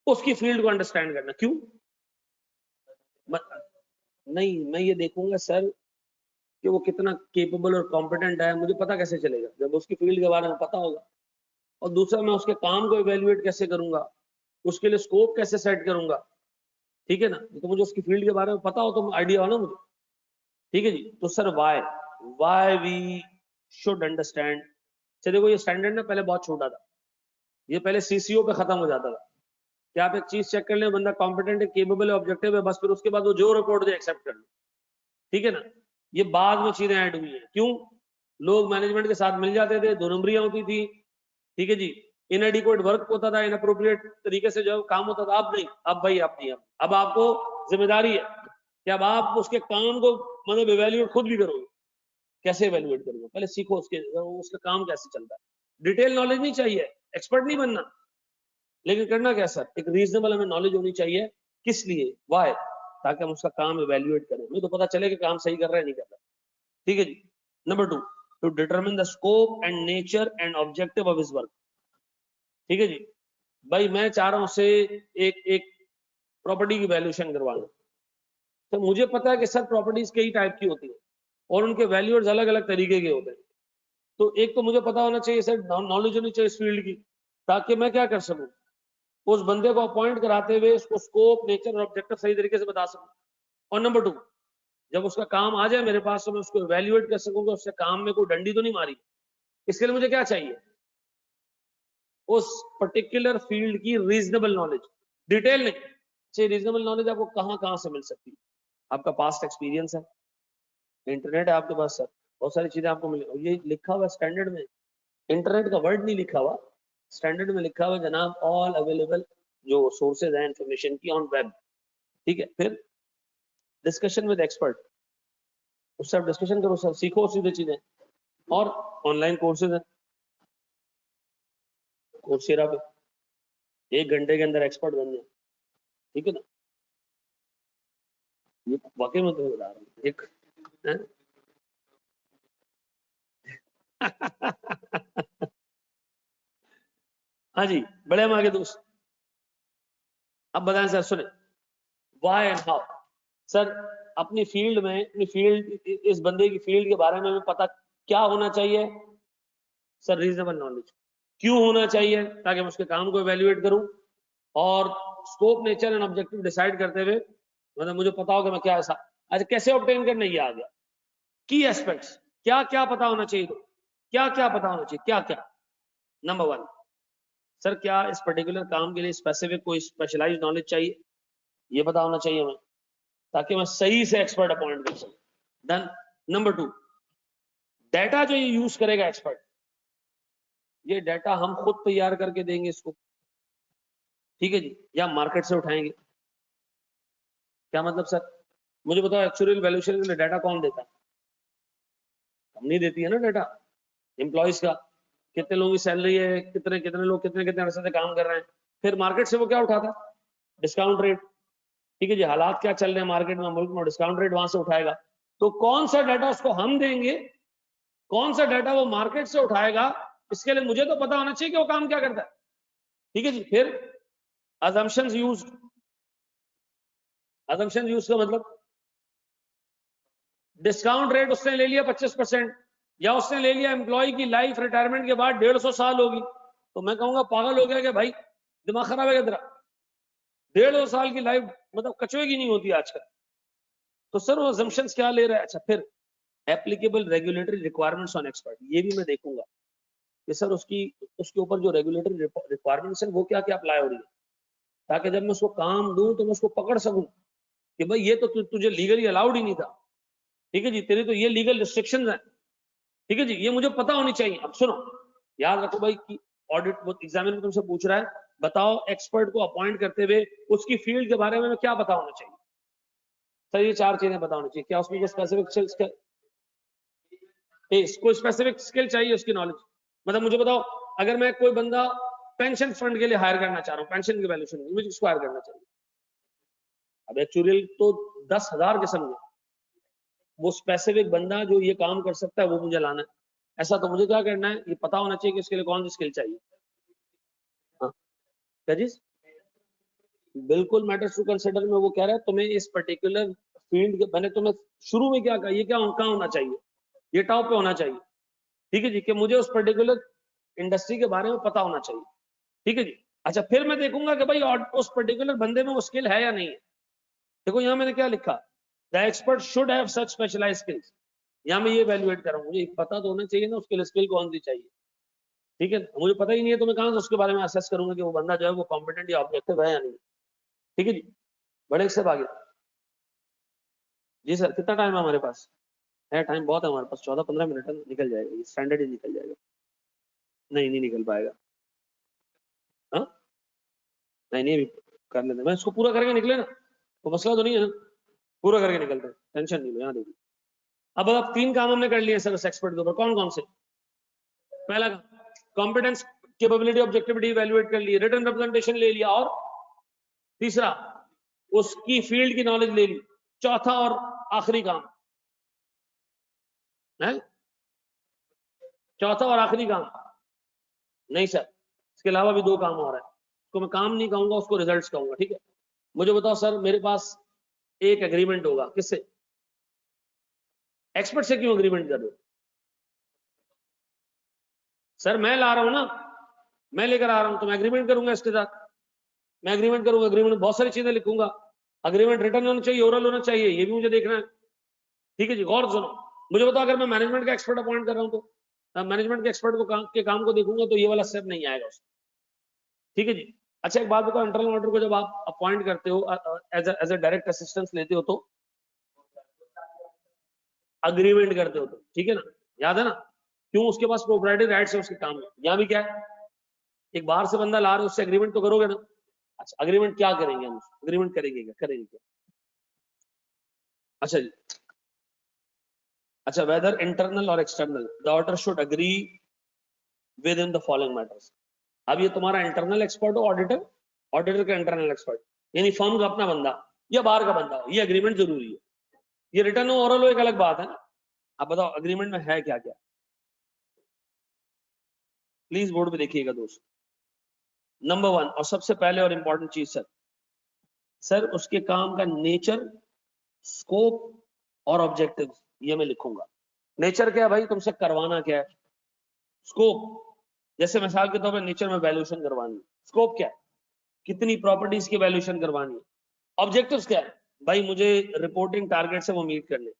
उसकी फील्ड को अंडरस्टैंड करना। क्यों नहीं, मैं ये देखूंगा सर कि वो कितना केपेबल और कॉम्पिटेंट है, मुझे पता कैसे चलेगा, जब उसकी फील्ड के बारे में पता होगा। और दूसरा, मैं उसके काम को इवेल्युएट कैसे करूंगा, उसके लिए स्कोप कैसे सेट करूंगा। ठीक है ना, तो मुझे उसकी फील्ड के बारे में पता हो तो आइडिया हो ना मुझे। ठीक है जी, तो sir why, we should understand. चलिए देखो, ये स्टैंडर्ड ना पहले बहुत छोटा था, ये पहले CCO पे खत्म हो जाता था कि आप एक चीज चेक कर ले, बंदा कॉम्पिटेंट है, केपेबल है, ऑब्जेक्टिव है, बस फिर उसके बाद वो जो रिपोर्ट दे एक्सेप्ट कर लो। ठीक है ना, ये बाद में चीजें ऐड हुई है। क्यों, लोग मैनेजमेंट के साथ मिल जाते थे, 2 नंबरियां होती थी। ठीक है जी। इनएडिक्वेट वर्क होता था, इनअप्रोप्रिएट तरीके से जो काम होता था, अब नहीं, अब भाई आप नहीं, अब आपको जिम्मेदारी है कि अब आप उसके काम को मतलब इवेल्युएट खुद भी करोगे। कैसे इवेल्युएट करोगे? पहले सीखो उसका काम कैसे चलता है। डिटेल नॉलेज नहीं चाहिए, एक्सपर्ट नहीं बनना, लेकिन करना क्या सर, एक रीजनेबल हमें नॉलेज होनी चाहिए। किस लिए? वाई? ताकि हम उसका काम इवेल्युएट करें, हमें तो पता चले कि काम सही कर रहा है नहीं कर रहा। ठीक है जी। Number 2, to determine the scope and nature and objective of his work. ठीक है जी। भाई मैं चाह रहा हूं उससे एक प्रॉपर्टी की वैल्यूएशन करवाना, तो मुझे पता है कि सर प्रॉपर्टीज कई टाइप की होती है और उनके वैल्यूअर्स अलग अलग तरीके के होते हैं। तो एक तो मुझे पता होना चाहिए सर, नॉलेज होनी चाहिए इस फील्ड की, ताकि मैं क्या कर सकूं, उस बंदे को अपॉइंट कराते हुए उसको स्कोप, नेचर और ऑब्जेक्टिव सही तरीके से बता सकूं। और नंबर 2, जब उसका काम आ जाए मेरे पास तो मैं उसको इवेल्युएट कर सकूं कि उससे काम में कोई डंडी तो नहीं मारी। इसके लिए मुझे क्या चाहिए? उस पर्टिकुलर फील्ड की रीजनेबल नॉलेज, डिटेल नहीं चाहिए। रीजनेबल नॉलेज आपको कहां कहां से मिल सकती है? आपका पास्ट एक्सपीरियंस है, इंटरनेट है आपके पास सर, बहुत सारी चीजें आपको मिलेगी। ये लिखा हुआ स्टैंडर्ड में, इंटरनेट का वर्ड नहीं लिखा हुआ, स्टैंडर्ड में लिखा हुआ जनाब, ऑल अवेलेबल जो सोर्सेज हैं इंफॉर्मेशन की ऑन वेब। ठीक है। फिर डिस्कशन विद एक्सपर्ट, उससे आप डिस्कशन करो सर, सीखो सीधे चीजें। और ऑनलाइन कोर्सेज हैं, कोर्सेरा पे 1 घंटे के अंदर एक्सपर्ट बन जाए। ठीक है ना? ये वाकई में तो बता रहा हूँ एक हाँ जी, बड़े हम आगे दोस्त। अब बताएं सर, सुने व्हाई एंड हाउ। सर अपनी फील्ड में, अपनी फील्ड, इस बंदे की फील्ड के बारे में हमें पता क्या होना चाहिए सर? Reasonable knowledge. क्यों होना चाहिए? ताकि मैं उसके काम को इवेल्युएट करूं, और scope, nature and objective decide करते हुए मतलब मुझे पता हो कि मैं क्या ऐसा। अच्छा, कैसे ऑब्टेन करना, ये आ गया। की एस्पेक्ट्स, क्या क्या पता होना चाहिए, तो क्या क्या पता होना चाहिए, क्या क्या? नंबर 1, सर क्या इस पर्टिकुलर काम के लिए स्पेसिफिक कोई स्पेशलाइज्ड नॉलेज चाहिए? ये पता होना चाहिए हमें, ताकि मैं सही से एक्सपर्ट अपॉइंट कर सकूं। डन। नंबर 2, डाटा जो ये यूज करेगा एक्सपर्ट, ये डाटा हम खुद तैयार करके देंगे इसको, ठीक है जी, या मार्केट से उठाएंगे? क्या मतलब सर? मुझे बताओ, एक्चुअल वैल्यूएशन के लिए डाटा कौन देता है? कंपनी देती है ना डाटा, एम्प्लॉइज का, कितने लोगों की सैलरी है, कितने कितने लोग कितने कितने अरसे से काम कर रहे हैं। फिर मार्केट से वो क्या उठाता है? Discount rate. ठीक है जी, हालात क्या चल रहे हैं मार्केट में, मुल्क में, डिस्काउंट रेट वहां से उठाएगा। तो कौन सा डाटा उसको हम देंगे, कौन सा डाटा वो मार्केट से उठाएगा, इसके लिए मुझे तो पता होना चाहिए कि वो काम क्या करता है। ठीक है जी। फिर assumptions used, assumptions used का मतलब डिस्काउंट रेट उसने ले लिया 25%, या उसने ले लिया एम्प्लॉय की लाइफ रिटायरमेंट के बाद 150 साल होगी, तो मैं कहूंगा पागल हो गया कि भाई दिमाग खराब है क्या तेरा? 150 साल की लाइफ मतलब कचुए की नहीं होती आजकल। तो सर वो assumptions क्या ले रहा है? अच्छा, फिर applicable regulatory requirements on expert, ये भी मैं देखूंगा कि सर उसकी, उसके ऊपर जो रेगुलेटरी रिक्वायरमेंट्स है वो क्या क्या अप्लाई हो रही है, ताकि जब मैं उसको काम दूं तो मैं उसको पकड़ सकूं कि भाई ये तो तुझे लीगली अलाउड ही नहीं था। ठीक है जी, तेरी तो ये लीगल रिस्ट्रिक्शंस हैं। ठीक है जी, ये मुझे पता होनी चाहिए। अब सुनो, याद रखो भाई कि ऑडिट वो एग्जामिनर तुमसे पूछ रहा है, बताओ एक्सपर्ट को अपॉइंट करते हुए उसकी फील्ड के बारे में क्या पता होना चाहिए? सर ये 4 चीजें पता होनी चाहिए। क्या उसमें स्पेसिफिक कोई स्पेसिफिक स्किल चाहिए उसकी नॉलेज? मतलब मुझे बताओ, अगर मैं कोई बंदा पेंशन फंड के लिए हायर करना चाह रहा हूँ, पेंशन की वैल्यूएशन, मुझे किसको हायर करना चाहिए? अब एक्चुअली तो 10,000 किस्म के, वो स्पेसिफिक बंदा जो ये काम कर सकता है वो मुझे लाना है। ऐसा तो मुझे क्या करना है, ये पता होना चाहिए कि इसके लिए कौन सी स्किल चाहिए। हाँ, क्या चीज? बिल्कुल मैटर्स टू कंसिडर में वो कह रहा है तुम्हें इस पर्टिकुलर फील्ड के, मैंने तुम्हें शुरू में क्या कहा, ये क्या होना चाहिए, ये टॉप पे होना चाहिए। ठीक है जी, कि मुझे उस पर्टिकुलर इंडस्ट्री के बारे में पता होना चाहिए। ठीक है जी। अच्छा, फिर मैं देखूंगा कि भाई उस पर्टिकुलर बंदे में वो स्किल है या नहीं है। देखो यहाँ मैंने क्या लिखा, the expert should have such specialised skills. यहाँ मैं ये वैल्यूएट कर रहा हूँ, मुझे पता तो होना चाहिए ना उसके लिए स्किल कौन सी चाहिए। ठीक है, मुझे पता ही नहीं है तो मैं कहां से उसके बारे में असेस करूंगा कि वो बंदा जो है वो कॉम्पिटेंट या ऑब्जेक्टिव है या नहीं। ठीक है जी, बड़े से आगे। जी सर, कितना टाइम है हमारे पास? है टाइम बहुत है हमारे पास, 14-15 मिनट है, निकल जाएगा, ये स्टैंडर्ड ही निकल जाएगा। नहीं, नहीं निकल पाएगा। नहीं नहीं कर लेते, मैं इसको पूरा करके निकले ना तो मसला तो नहीं है ना, पूरा करके निकलते हैं, टेंशन नहीं लो। यहाँ देखिए अब 3 काम हमने कर लिए सर उस एक्सपर्ट के ऊपर। कौन कौन से? पहला कॉम्पिटेंस, कैपेबिलिटी, ऑब्जेक्टिविटी इवैल्यूएट कर लिए, रिटन रिप्रेजेंटेशन ले लिया, और तीसरा उसकी फील्ड की नॉलेज ले ली। चौथा और आखिरी काम है, चौथा और आखिरी काम नहीं सर, इसके अलावा भी 2 काम और है, उसको मैं काम नहीं कहूंगा, उसको रिजल्ट्स कहूंगा। ठीक है, मुझे बताओ सर, मेरे पास एक एग्रीमेंट होगा, किससे? एक्सपर्ट से। क्यों एग्रीमेंट कर रहे हो सर? मैं ला रहा हूं ना, मैं लेकर आ रहा हूं तो मैं एग्रीमेंट करूंगा इसके साथ, मैं एग्रीमेंट करूंगा, एग्रीमेंट में बहुत सारी चीजें लिखूंगा। एग्रीमेंट रिटर्न होना चाहिए, ओरल होना चाहिए, ये भी मुझे देखना है। ठीक है जी, गौर सुनो, मुझे बताओ अगर मैं मैनेजमेंट का एक्सपर्ट अपॉइंट कर रहा हूं तो मैनेजमेंट के एक्सपर्ट को काम को देखूंगा तो ये वाला स्टेप नहीं आएगा उसमें। ठीक है जी। अच्छा एक बात बताओ, इंटरनल ऑडिटर को जब आप अपॉइंट करते हो एज ए डायरेक्ट असिस्टेंस लेते हो तो अग्रीमेंट करते हो तो, ठीक है ना, याद है ना? क्यों? उसके पास प्रोप्राइटरी राइट्स है उसके काम में। यहाँ भी क्या है, एक बाहर से बंदा ला रहे हो, उससे एग्रीमेंट तो करोगे ना। अच्छा एग्रीमेंट क्या करेंगे हम? एग्रीमेंट करेंगे क्या? करेंगे क्या? अच्छा जी, अच्छा वेदर इंटरनल और external the auditor should agree with in the following matters. अब ये तुम्हारा इंटरनल एक्सपर्ट हो ऑडिटर, ऑडिटर का इंटरनल एक्सपर्ट, यानी फर्म का अपना बंदा या बाहर का बंदा हो, ये एग्रीमेंट जरूरी है। ये रिटर्न हो ओरल हो एक अलग बात है ना। अब बताओ एग्रीमेंट में है क्या क्या, प्लीज बोर्ड पे देखिएगा दोस्त। नंबर 1 और सबसे पहले और इंपॉर्टेंट चीज सर उसके काम का नेचर, स्कोप और ऑब्जेक्टिव, ये मैं लिखूंगा। नेचर क्या है भाई, तुमसे करवाना क्या है। स्कोप, जैसे मिसाल के तौर पर नेचर में वैल्यूएशन करवानी है। स्कोप क्या है, कितनी प्रॉपर्टीज की वैल्यूएशन करवानी है। ऑब्जेक्टिव्स क्या है भाई, मुझे रिपोर्टिंग टारगेट से वो मीट करने,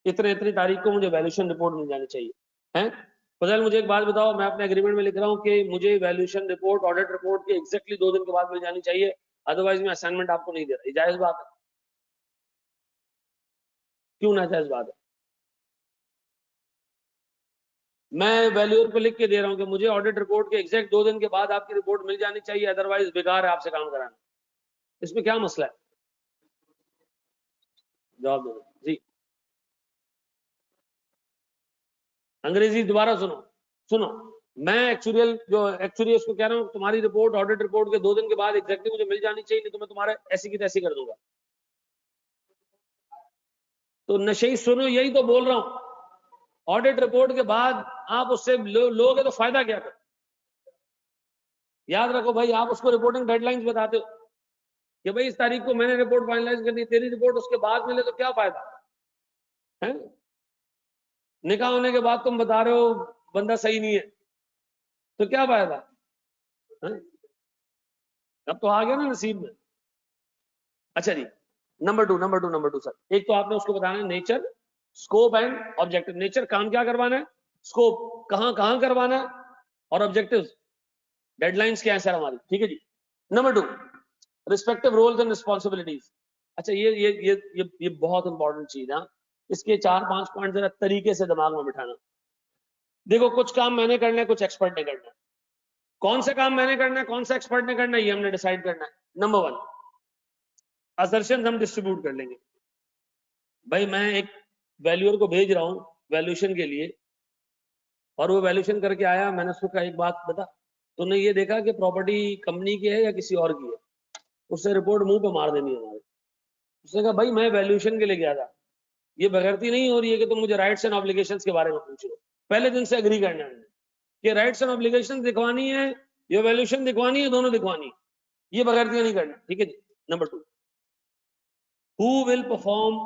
इतने इतनी तारीख को मुझे वैल्यूएशन रिपोर्ट मिल जानी चाहिए है। फजल मुझे एक बात बताओ, मैं अपने एग्रीमेंट में लिख रहा हूँ कि मुझे वैल्यूएशन रिपोर्ट, ऑडिट रिपोर्ट के एग्जैक्टली 2 दिन के बाद मिल जानी चाहिए, अदरवाइज मैं असाइनमेंट आपको नहीं दे रहा। जायज बात है? क्यों ना जायज बात है? मैं वैल्यूअर को लिख के दे रहा हूँ कि मुझे ऑडिट रिपोर्ट के एग्जैक्ट 2 दिन के बाद आपकी रिपोर्ट मिल जानी चाहिए, अदरवाइज बेकार है आपसे काम कराना। इसमें क्या मसला है? जवाब दो जी। अंग्रेजी दोबारा सुनो, सुनो, मैं एक्चुअल जो एक्चुअली उसको कह रहा हूँ, तुम्हारी रिपोर्ट ऑडिट रिपोर्ट के 2 दिन के बाद एग्जैक्टली मुझे मिल जानी चाहिए, नहीं तो मैं तुम्हारे ऐसी की तैसी कर दूंगा। तो नशे सुनो, यही तो बोल रहा हूं, ऑडिट रिपोर्ट के बाद आप उससे लोगे तो फायदा क्या कर? याद रखो भाई, आप उसको रिपोर्टिंग डेडलाइंस बताते हो कि भाई इस तारीख को मैंने रिपोर्ट फाइनलाइज करनी, तेरी रिपोर्ट उसके बाद मिले तो क्या फायदा है? निकाह होने के बाद तुम बता रहे हो बंदा सही नहीं है, तो क्या फायदा है? अब तो आ गया ना नसीब में। अच्छा जी, नंबर टू सर, एक तो आपने उसको बताना है nature, scope and objective. Nature, काम क्या करवाना है, स्कोप कहां कहां करवाना है, और ऑब्जेक्टिव्स, डेडलाइंस क्या है सर हमारी। ठीक है जी। Number 2 respective roles and responsibilities. अच्छा ये बहुत इंपॉर्टेंट चीज है। इसके 4-5 पॉइंट जरा तरीके से दिमाग में बिठाना। देखो कुछ काम मैंने करना है, कुछ एक्सपर्ट ने करना है। कौन सा काम मैंने करना है, कौन सा एक्सपर्ट ने करना है, ये हमने डिसाइड करना है। नंबर 1 असर्शन हम डिस्ट्रीब्यूट कर लेंगे। भाई मैं एक वैल्यूअर को भेज रहा हूं वैल्यूएशन के लिए, और वो वैल्यूएशन करके आया, मैंने उसको कहा एक बात बता, तूने ये देखा कि प्रॉपर्टी कंपनी की है या किसी और की है? उससे रिपोर्ट मुंह पे मार देनी है हमारे। उसने कहा भाई मैं वैल्यूएशन के लिए गया था, ये बगैरती नहीं हो रही है कि तुम मुझे राइट्स एंड ऑब्लिगेशंस के बारे में पूछ रहे हो। पहले दिन से एग्री करना है कि राइट्स एंड ऑब्लिगेशंस दिखवानी है, ये वैल्यूएशन दिखवानी है, दोनों दिखवानी है, ये बगैरती नहीं करना। ठीक है जी। Number 2 who will perform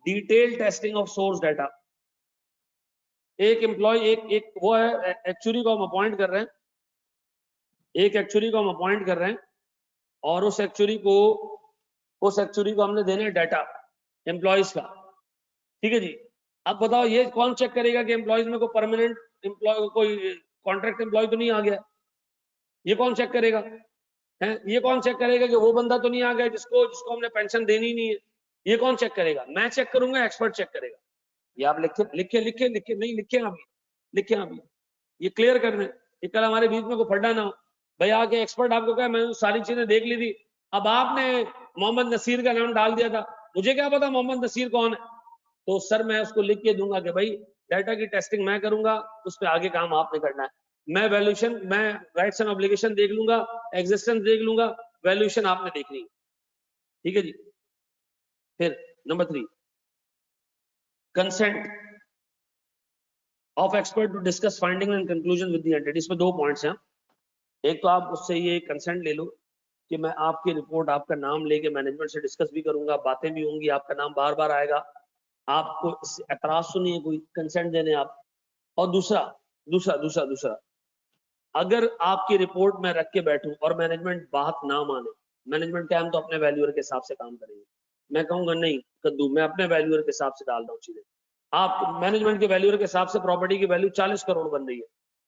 detail testing of source data. एक एम्प्लॉय, एक वो है एक्चुअली को हम अपॉइंट कर रहे हैं, एक एक्चुअली को हम अपॉइंट कर रहे हैं, और उस एक्चुअली को हमने देना है डाटा एम्प्लॉयज का। ठीक है जी। अब बताओ ये कौन चेक करेगा कि एम्प्लॉयज में कोई परमानेंट एम्प्लॉय, कोई कॉन्ट्रैक्ट एम्प्लॉय तो नहीं आ गया? ये कौन चेक करेगा है? ये कौन चेक करेगा कि वो बंदा तो नहीं आ गया जिसको हमने पेंशन देनी नहीं है? ये कौन चेक करेगा? मैं चेक करूंगा, एक्सपर्ट चेक करेगा। ये आप लिखे लिखे लिखे लिखे नहीं लिखे अभी, लिखे अभी, ये क्लियर करना है कि कल हमारे बीच में कोई फड्डा ना हो। भाई आके एक्सपर्ट आपको कहा मैंने सारी चीजें देख ली थी, अब आपने मोहम्मद नसीर का नाम डाल दिया था, मुझे क्या पता मोहम्मद नसीर कौन है, तो सर मैं उसको लिख के दूंगा कि भाई डाटा की टेस्टिंग मैं करूंगा, उस पर आगे काम आपने करना है, मैं वैल्यूएशन, मैं राइट्स एंड ऑब्लिगेशन देख लूंगा, एग्जिस्टेंस देख लूंगा, वैल्यूएशन आपने देखनी है, ठीक है जी। फिर number 3, consent of expert to discuss finding and conclusion with the entity. इसमें 2 पॉइंट्स हैं, एक तो आप उससे ये कंसेंट ले लो कि मैं आपकी रिपोर्ट, आपका नाम लेके मैनेजमेंट से डिस्कस भी करूंगा, बातें भी होंगी, आपका नाम बार बार आएगा, आपको एतराज तो नहीं है कोई कंसेंट देने आप। और दूसरा दूसरा दूसरा दूसरा अगर आपकी रिपोर्ट में रख के बैठूं और मैनेजमेंट बात ना माने, मैनेजमेंट क्या, हम तो अपने वैल्यूअर के हिसाब से काम करेंगे, मैं कहूंगा नहीं कद्दू, मैं अपने वैल्यूअर के हिसाब से डाल रहा हूँ चीजें, आप मैनेजमेंट के वैल्यूअर के हिसाब से प्रॉपर्टी की वैल्यू 40 करोड़ बन रही है,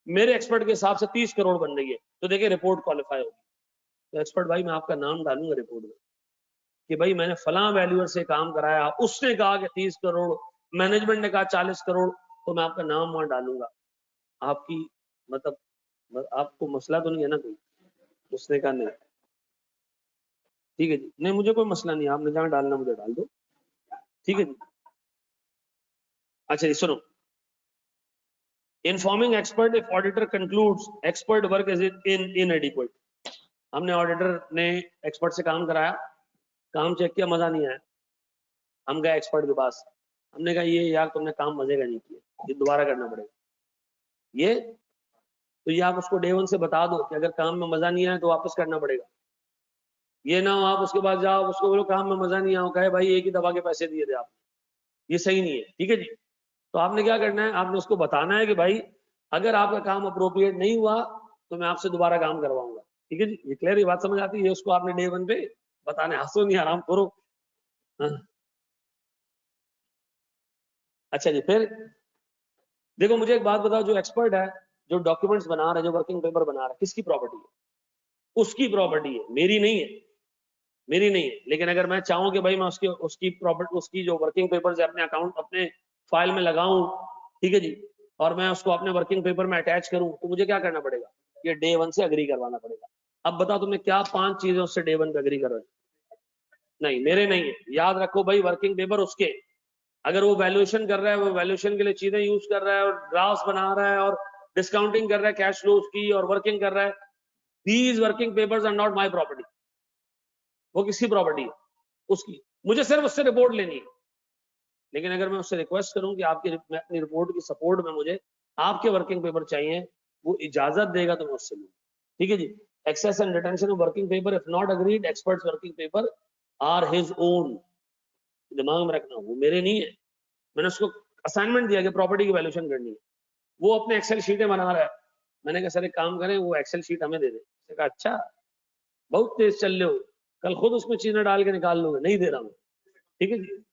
मेरे एक्सपर्ट के हिसाब से 30 करोड़ बन रही है, तो देखिए रिपोर्ट क्वालिफाई होगी। तो एक्सपर्ट भाई मैं आपका नाम डालूंगा रिपोर्ट में कि भाई मैंने फलां वैल्यूअर से काम कराया, उसने कहा कि 30 करोड़, मैनेजमेंट ने कहा 40 करोड़, तो मैं आपका नाम वहां डालूंगा। आपकी मतलब आपको मसला तो नहीं है ना कोई, उसने कहा नहीं, ठीक है जी, नहीं मुझे कोई मसला नहीं, आपने जहां डालना मुझे डाल दो, ठीक है जी। अच्छा जी सुनो, informing expert if auditor concludes expert work is इनएडिक्वेट। हमने ऑडिटर ने एक्सपर्ट से काम कराया, काम चेक किया, मजा नहीं आया, हम गए एक्सपर्ट के पास, हमने कहा ये यार तुमने काम मजे का नहीं किया, ये दोबारा करना पड़ेगा, ये तो ये आप उसको डे 1 से बता दो कि अगर काम में मजा नहीं आया तो वापस करना पड़ेगा, ये ना हो आप उसके बाद जाओ उसको बोलो काम में मजा नहीं आया, कहे भाई एक ही दबा के पैसे दिए थे आप, ये सही नहीं है, ठीक है जी। तो आपने क्या करना है, आपने उसको बताना है कि भाई अगर आपका काम अप्रोप्रिएट नहीं हुआ तो मैं आपसे दोबारा काम करवाऊंगा, ठीक है जी, ये क्लियर, ये बात समझ आती है, उसको आपने डे 1 पे बताने, हंसो नहीं आराम करो। हाँ। अच्छा जी, फिर देखो मुझे एक बात बताओ, जो एक्सपर्ट है, जो डॉक्यूमेंट्स बना रहा है, जो वर्किंग पेपर बना रहा है, किसकी प्रॉपर्टी है? उसकी प्रॉपर्टी है, मेरी नहीं है, मेरी नहीं है। लेकिन अगर मैं चाहूं कि भाई मैं उसकी उसकी प्रॉपर्टी, उसकी जो वर्किंग पेपर्स है अपने अकाउंट, अपने फाइल में लगाऊं, ठीक है जी, और मैं उसको अपने वर्किंग पेपर में अटैच करूं, तो मुझे क्या करना पड़ेगा, ये डे 1 से अग्री करवाना पड़ेगा। अब बताओ तुमने क्या 5 चीजें उससे डे 1 पे अग्री कर रहे हो? नहीं मेरे नहीं है, याद रखो भाई, वर्किंग पेपर उसके, अगर वो वैल्यूएशन कर रहा है, वो वैल्यूएशन के लिए चीजें यूज कर रहा है और ग्राफ्स बना रहा है और डिस्काउंटिंग कर रहा है कैश फ्लोज की और वर्किंग कर रहा है, these working papers are not my property, वो किसकी प्रॉपर्टी है? उसकी, मुझे सिर्फ उससे रिपोर्ट लेनी है। लेकिन अगर मैं उससे रिक्वेस्ट करूं कि आपकी, मैं अपनी रिपोर्ट की सपोर्ट में मुझे आपके वर्किंग पेपर चाहिए, वो इजाजत देगा तो मैं उससे लूंगा, ठीक है जी। Access and retention of working paper if not agreed, experts working paper are his own, दिमाग में रखना, वो मेरे नहीं है, मैंने उसको असाइनमेंट दिया कि प्रॉपर्टी की वैल्यूएशन करनी है, वो अपने एक्सेल शीटें बना रहा है, मैंने कहा सर एक काम करें, वो एक्सेल शीट हमें दे दे, उसने कहा अच्छा बहुत तेज चल रहे हो, कल खुद उसमें चीजें डाल के निकाल लोगे, नहीं दे रहा हूँ, ठीक है जी।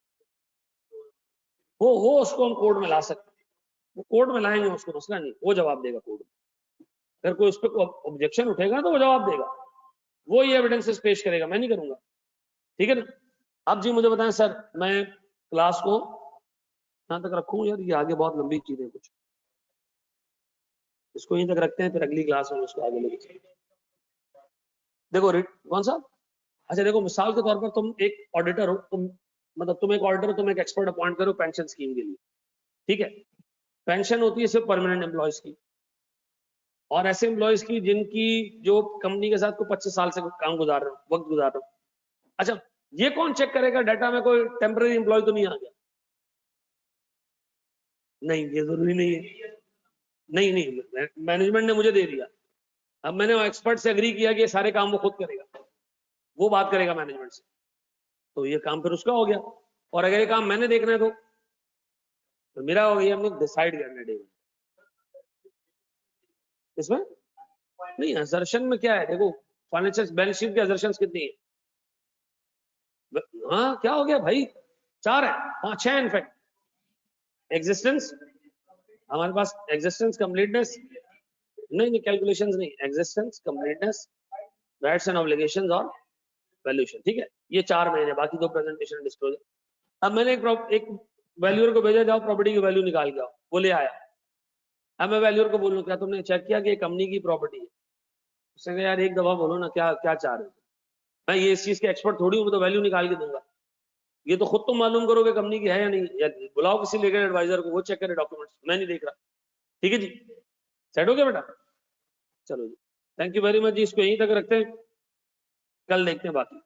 वो उसको हम कोर्ट में ला सकते हैं, वो कोर्ट में लाएंगे उसको, मसला नहीं, वो जवाब देगा कोर्ट में, अगर कोई उस पर ऑब्जेक्शन उठेगा तो वो जवाब देगा, वो ये एविडेंसेस पेश करेगा, मैं नहीं करूंगा, ठीक है ना। अब जी मुझे बताएं सर, मैं क्लास को यहां तक रखूं यार, ये आगे बहुत लंबी चीजें कुछ, इसको यहीं तक रखते हैं, फिर अगली क्लास में उसको आगे लेके चलेंगे। देखो कौन सा, अच्छा देखो मिसाल के तौर पर तुम एक ऑडिटर हो, तुम मतलब तुम एक ऑडिटर हो, तुम एक एक्सपर्ट अपॉइंट करो पेंशन स्कीम के लिए, ठीक है, पेंशन होती है सिर्फ परमानेंट एम्प्लॉयज की, और ऐसे एम्प्लॉयज की जिनकी, जो कंपनी के साथ को 25 साल से काम गुजार रहे हो, वक्त गुजार रहे हो। अच्छा ये कौन चेक करेगा डाटा में कोई टेम्पररी एम्प्लॉय तो नहीं आ गया? नहीं ये जरूरी नहीं है, नहीं नहीं, मैनेजमेंट ने मुझे दे दिया, अब मैंने एक्सपर्ट से एग्री किया कि ये सारे काम वो खुद करेगा, वो बात करेगा मैनेजमेंट से, तो ये काम फिर उसका हो गया, और अगर ये काम मैंने देखना है तो मेरा हो गया, हमने डिसाइड करना है डे 1। इसमें नहीं, असर्शन में क्या है, देखो फाइनेंशियल बैलेंस शीट की असर्शन कितनी है, हाँ क्या हो गया भाई, 4 है, 5 6 इनफैक्ट, एग्जिस्टेंस, हमारे पास एग्जिस्टेंस, कंप्लीटनेस, नहीं कैलकुलेशंस नहीं, existence, completeness, rights and obligations और वैल्यूएशन, ठीक है, ये 4 महीने, बाकी 2 प्रेजेंटेशन डिस्क्लोजर। अब मैंने एक वैल्यूअर को भेजा, जाओ प्रॉपर्टी की वैल्यू निकाल के आओ, वो ले आया, अब मैं वैल्यूअर को बोलूं क्या तुमने चेक किया कि ये कंपनी की प्रॉपर्टी है, उसने कहा यार एक दफा बोलो ना, क्या क्या चाह रहे हो? मैं ये इस चीज के एक्सपर्ट थोड़ी हूँ, तो वैल्यू निकाल के दूंगा। ये तो खुद तुम मालूम करोगे कंपनी की है या नहीं, या बुलाओ किसी लीगल एडवाइजर को, वो चेक करे डॉक्यूमेंट्स, मैं नहीं देख रहा। ठीक है जी, सेट हो गया बेटा? चलो जी, थैंक यू वेरी मच जी, इसको यहीं तक रखते हैं, कल देखते हैं बाकी।